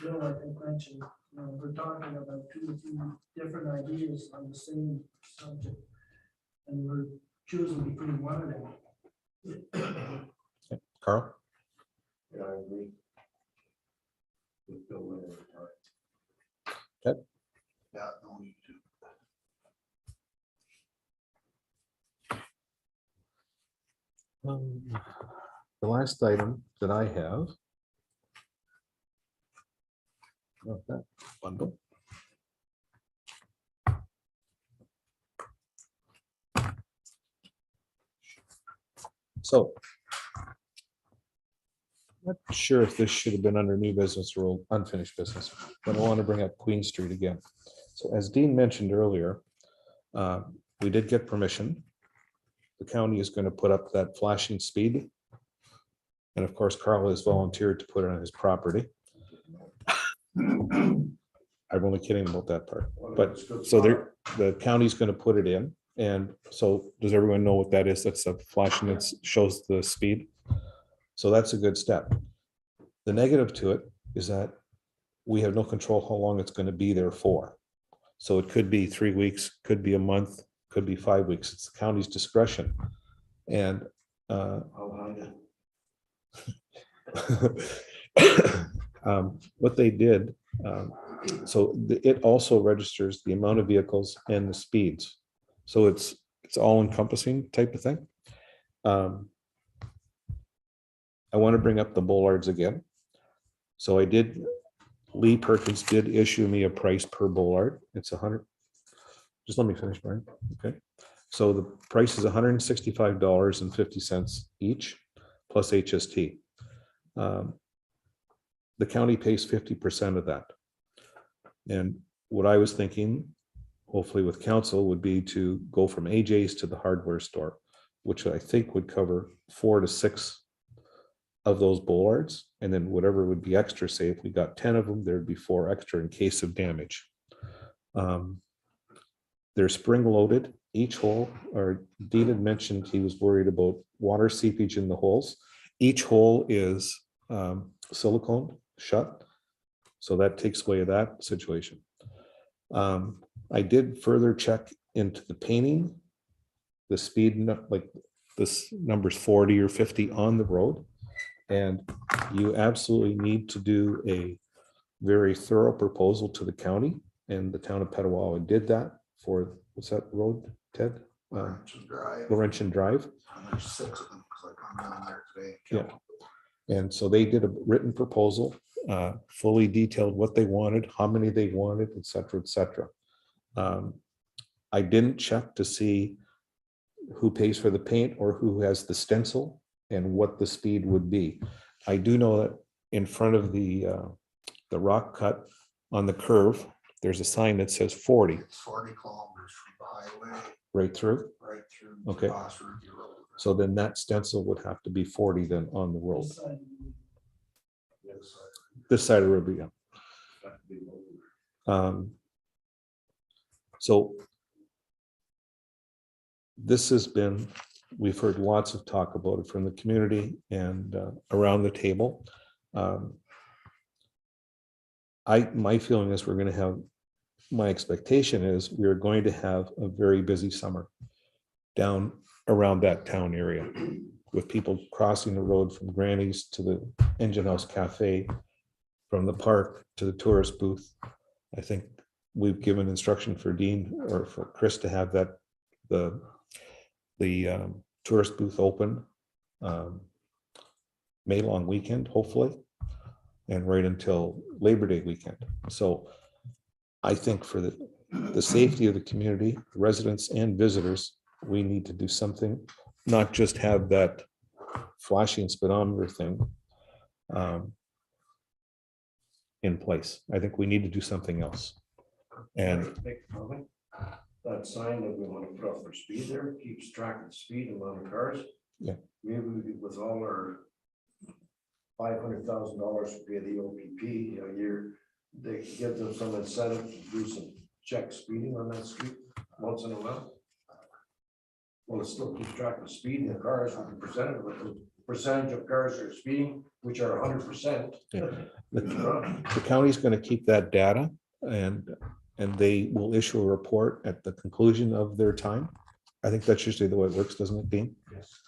Bill, I think mentioned, we're talking about 2 or 3 different ideas on the same subject. And we're choosing between one of them. Carl? Yeah, I agree. With Bill Leonard, all right. Yeah, no need to. The last item that I have. That bundle. So. Not sure if this should have been under new business or unfinished business, but I want to bring up Queen Street again. So as Dean mentioned earlier, we did get permission. The county is going to put up that flashing speed. And of course, Carl has volunteered to put it on his property. I'm only kidding about that part, but so the county's going to put it in. And so does everyone know what that is? That's a flashing that shows the speed. So that's a good step. The negative to it is that we have no control how long it's going to be there for. So it could be 3 weeks, could be a month, could be 5 weeks. It's the county's discretion. And what they did, it also registers the amount of vehicles and the speeds. So it's all encompassing type of thing. I want to bring up the bollards again. So Lee Perkins did issue me a price per bollard. It's 100. Just let me finish, Brian. Okay. So the price is $165.50 each plus HST. The county pays 50% of that. And what I was thinking hopefully with council, would be to go from AJ's to the hardware store, which I think would cover 4 to 6 of those bollards. And then whatever would be extra, say if we got 10 of them, there'd be 4 extra in case of damage. They're spring loaded, each hole, or Dean had mentioned he was worried about water seepage in the holes. Each hole is silicone shut, so that takes away that situation. I did further check into the painting, the speed, like this number's 40 or 50 on the road. And you absolutely need to do a very thorough proposal to the county, and the town of Petawawa did that for, what's that road, Ted? Laurentian Drive. Laurentian Drive. And there's 6 of them, because I come down there today. Yeah. And so they did a written proposal, fully detailed what they wanted, how many they wanted, et cetera, et cetera. I didn't check to see who pays for the paint or who has the stencil and what the speed would be. I do know that in front of the rock cut on the curve, there's a sign that says 40 It's 40 kilometers from the highway right through. right through. Okay. across Ruby Road. So then that stencil would have to be 40 then on the road. This side. This side of Ruby, yeah. So this has been, we've heard lots of talk about it from the community and around the table. My feeling is we're going to have, my expectation is we're going to have a very busy summer down around that town area with people crossing the road from Granny's to the Engine House Cafe, from the park to the tourist booth. I think we've given instruction for Dean or for Chris to have that, the tourist booth open May long weekend, hopefully, and right until Labor Day weekend. So I think for the safety of the community, residents and visitors, we need to do something, not just have that flashing speedometer thing in place. I think we need to do something else. And Make a comment. That sign that we want to put up for speed there keeps track of the speed and amount of cars. Yeah. Maybe with all our $500,000 via the OPP a year, they give them some incentive to do some check speeding on that street once in a while. Well, it still keeps track of speed in the cars with the percentage of cars that are speeding, which are 100%. the county's going to keep that data, and they will issue a report at the conclusion of their time. I think that's usually the way it works, doesn't it, Dean? Yes.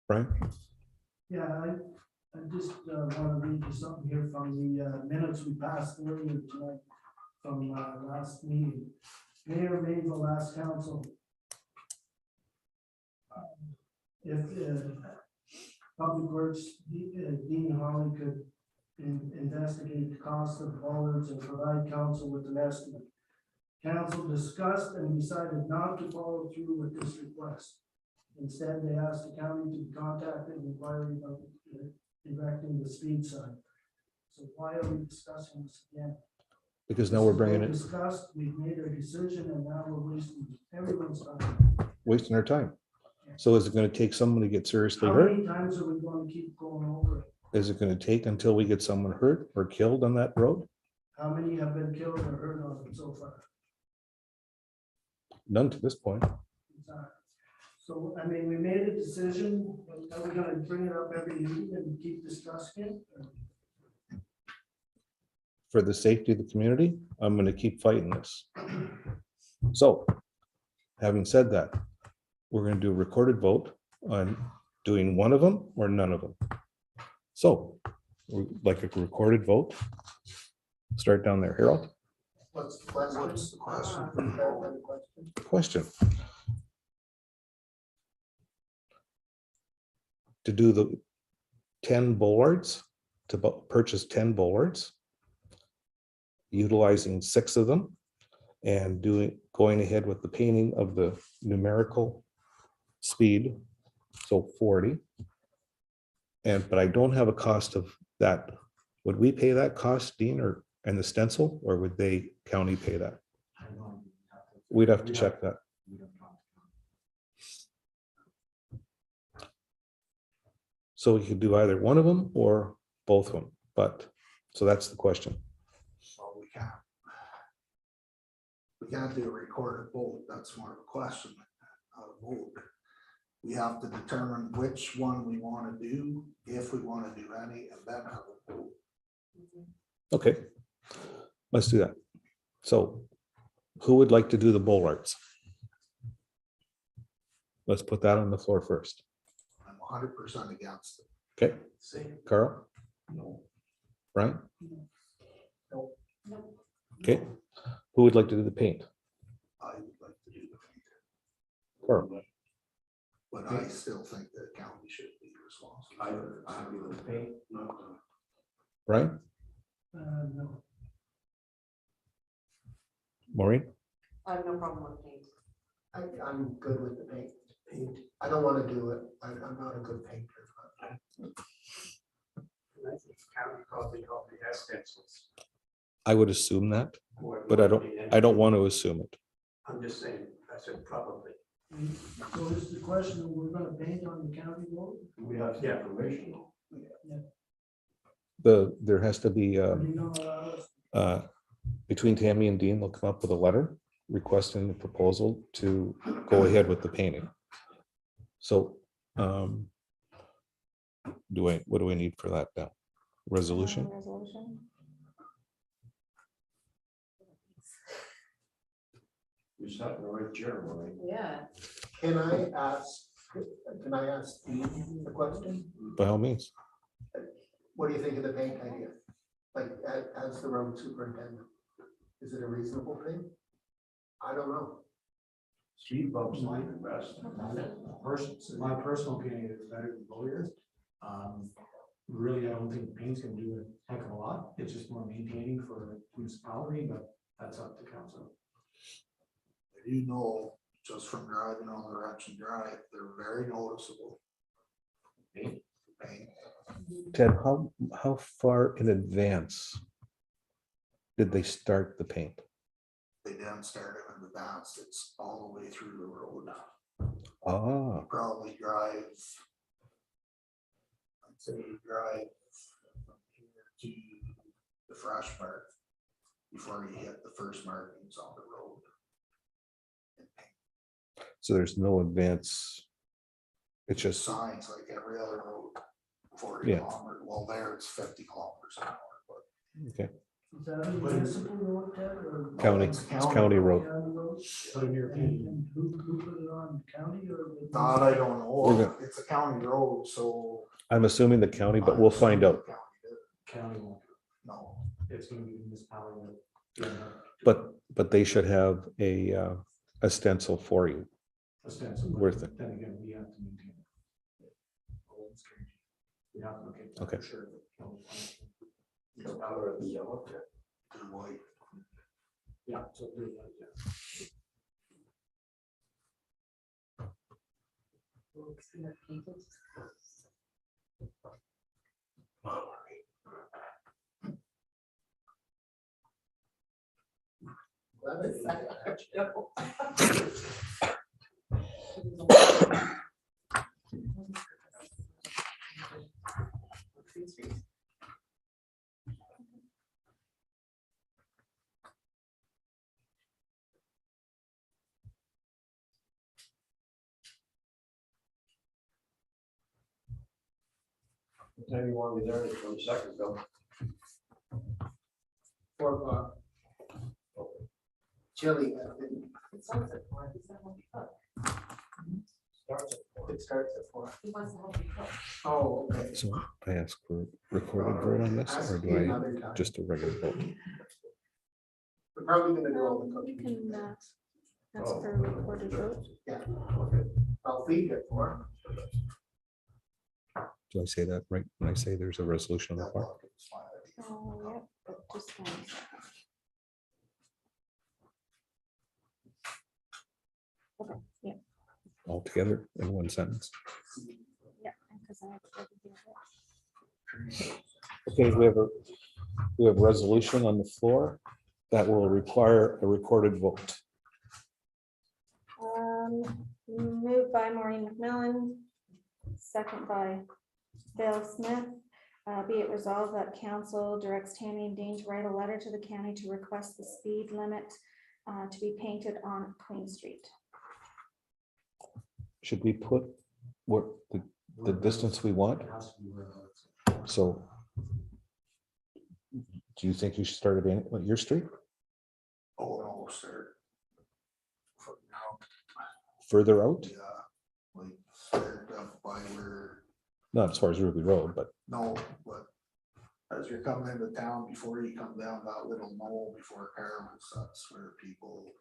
Brian? Yeah, I just want to read you something here from the minutes we passed earlier tonight from last meeting. Mayor Mayville last council. If Public Works, Dean Holly could investigate the cost of bollards and provide council with an estimate. Council discussed and decided not to follow through with this request. Instead, they asked the county to be contacted inquiring about erecting the speed sign. So why are we discussing this again? Because now we're bringing We it, discussed, we've made our decision, and now we're wasting everyone's time. wasting our time. So is it going to take someone to get seriously How hurt? many times are we going to keep going over it? Is it going to take until we get someone hurt or killed on that road? How many have been killed or hurt on it so far? None to this point. So, I mean, we made a decision, are we gonna bring it up every meeting and keep discussing it? For the safety of the community, I'm going to keep fighting this. So, having said that, we're going to do a recorded vote on doing one of them or none of them. So, we'd like a recorded vote. Start down there, Harold. What's the question? What's the question? Question. To do the 10 bollards, to purchase 10 bollards, utilizing 6 of them, and going ahead with the painting of the numerical speed, so 40. But I don't have a cost of that. Would we pay that cost, Dean, and the stencil, or would they county pay that? We'd have to check that. So we could do either one of them or both of them, but, so that's the question. Well, we can't. We can't do a recorded vote, that's more of a question, a vote. We have to determine which one we want to do, if we want to do any, and then have a vote. Okay, let's do that. So who would like to do the bollards? Let's put that on the floor first. I'm 100% against it. Okay, Carl? No. Brian? No. Okay, who would like to do the paint? I would like to do the paint, Carl? but I still think the county should be responsible. I do the paint, not Brian? No. Maureen? I have no problem with paint. I'm good with the paint. I don't want to do it. I'm not a good painter. I think county probably has stencils. I would assume that, More than but I don't want to assume it. I'm just saying, I said probably. So is the question, we're gonna paint on the county road? we have some Yeah. information. There has to be, Or do you not allow us? between Tammy and Dean, they'll come up with a letter requesting the proposal to go ahead with the painting. So, what do I need for that now? Resolution? Resolution. You sat in the right chair, right? Yeah. Can I ask Dean the question? By all means. What do you think of the paint idea? Like, as the road superintendent, is it a reasonable thing? I don't know. Speed bumps like the best. My personal opinion is better than lawyers. Really, I don't think paint's gonna do a heck of a lot. It's just more maintaining for municipality, but that's up to council. You know, just from driving on the Wretched Drive, they're very noticeable. Paint. Ted, how far in advance did they start the paint? They didn't start it in the dance, it's all the way through the road. Ah, You probably drive. I'd say you drive from here to the fresh part before you hit the first markings on the road. so there's no advance. It's just, Signs like every other road, 40 Yeah. kilometers, well, there it's 50 kilometers an hour, but. okay, Is that a municipal road, Ted, or? county, it's county road. County road? But in your opinion, And who put it on, county or? That I don't We're know, it's a county road, so. I'm assuming the county, but we'll find out. county won't, No, it's gonna be the municipality. But they should have a stencil for you. Ostensibly, Worth it. then again, we have to maintain it. We have to look at that Okay. for sure. The color of the yellow. to white. Yeah. So do that, yeah. What time you want me there, 20 seconds, Bill? 4 o'clock. Chilly. It starts at 4. He said, "Help me cook." It starts at 4. He wants to help you cook. Oh, okay. So I ask for recorded vote on this, Ask or me do I another time. just a regular vote? We're probably gonna do all the You cooking. can ask for a recorded vote. Yeah, okay. I'll feed it for. Do I say that right when I say there's a resolution on the floor? Oh, yep, but just one second. Okay, yeah, All together in one sentence? yeah. Because I have everything else. Okay, we have a resolution on the floor that will require a recorded vote. Moved by Maureen McMillan, second by Bill Smith. Be it resolved that council directs Tammy and Dean to write a letter to the county to request the speed limit to be painted on Queen Street. Should we put what the distance we want? It has to be where it's- So do you think you should start at your street Oh, no, sir. For now, further out? yeah, like, start up by where, Not as far as Ruby Road, but no, but as you're coming into town, before you come down that little knoll before Carol's, that's where people,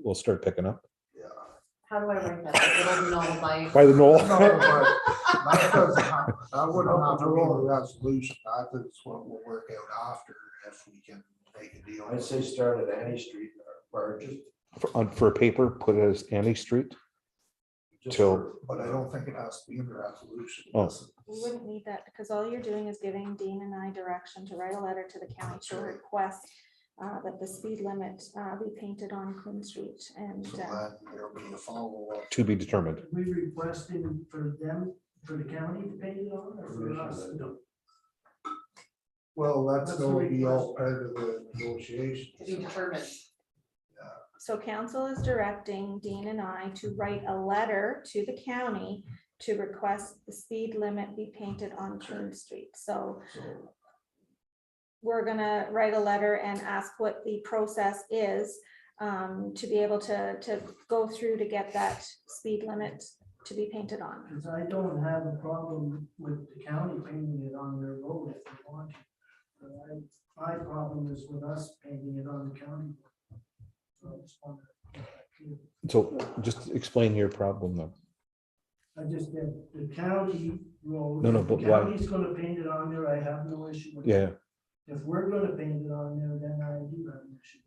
we'll start picking up yeah. How do I write that? It'll know my. by the knoll. No, but that doesn't have, that wouldn't have to be a resolution, that is what we'll work out after, if we can make a deal. I'd say start at Annie Street, or just. For a paper, put it as Annie Street. just Till- for- But I don't think it has to be in the resolution. Oh. We wouldn't need that because all you're doing is giving Dean and I direction to write a letter to the county to That's right. request that the speed limit be painted on Queen Street. And So then there'll be a follow-up. To be determined. Are we requesting for them, for the county to pay it on, or for us? No. Well, that's That's gonna the be all request. part of the negotiations. To be determined. so council is directing Dean and I to write a letter to the county to request the speed limit be painted on Queen Street. So So we're gonna write a letter and ask what the process is to be able to go through to get that speed limit to be painted on. Because I don't have a problem with the county painting it on their road if they want to. But my problem is with us painting it on the county. So I just wanted to make that clear. So just explain your problem though. I just did the county road. No, if but the why- county's gonna paint it on there, I have no issue with it. Yeah, If we're gonna paint it on there, then I do have an issue.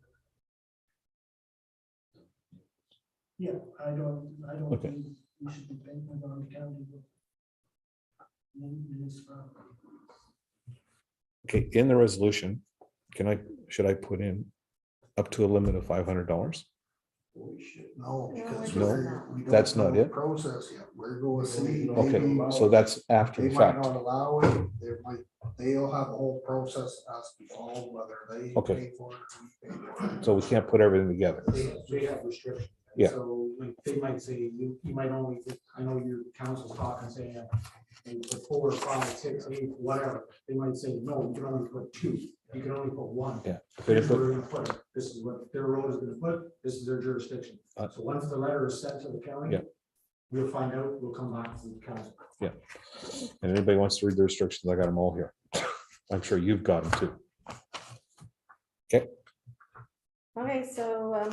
Yeah, I don't Okay. think we should be painting it on the county. road. Municipality. okay, in the resolution, should I put in up to a limit of $500? We should. no, because No, we don't that's not know the it. process yet. We're going to see. Okay, maybe so that's after They the might fact. not allow it, they'll have a whole process that has to be followed, whether they Okay. pay for it. Or we pay for it. So we can't put everything together. They have restrictions. Yeah. So like, they might say, you might only, I know your council's talking, saying, maybe put 4, 5, 6, 8, whatever. They might say, no, you can only put 2, you can only put 1. Yeah. Here's where we're gonna put it. This is what their road is gonna put, this is their jurisdiction. Uh, So once the letter is sent to the county. Yeah. We'll find out, we'll come back to the council. And anybody wants to read the restrictions, I got them all here. I'm sure you've got them too. Okay, so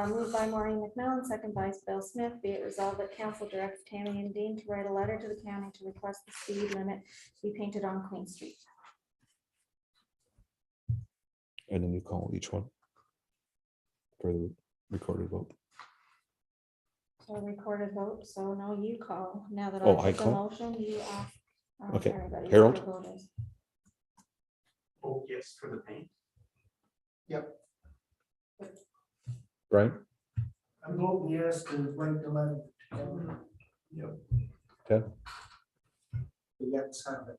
moved by Maureen McMillan, second by Bill Smith, be it resolved that council directs Tammy and Dean to write a letter to the county to request the speed limit be painted on Queen Street. And then you call each one for the recorded vote. So recorded vote, so no, you call, now that Oh, I I took the call? motion, you ask. Okay. everybody what Harold? their vote is. Oh, yes, for the paint. Brian? I'm voting yes to write the letter. Ted? Let's have it.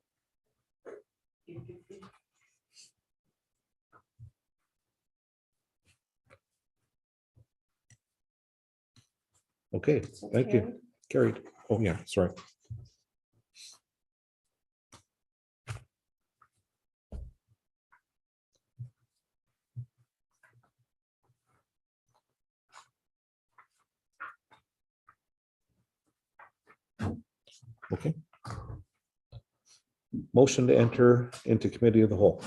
Okay, So thank you. carried. Carried. Oh, yeah, sorry. Okay. Motion to enter into committee of the whole.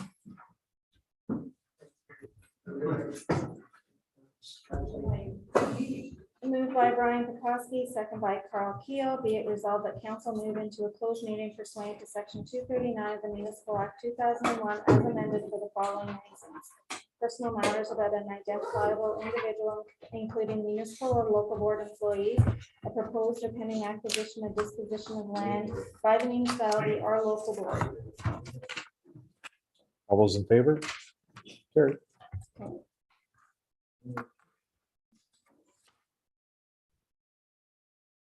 Moved by Brian Pekoski, second by Carl Keel, be it resolved that council move into a closed meeting pursuant to section 239 of the Municipal Act 2001 as amended for the following reasons. Personal matters about an identifiable individual, including municipal or local board employees, a proposed or pending acquisition or disposition of land by the municipality or local board. All those in favor? Carried.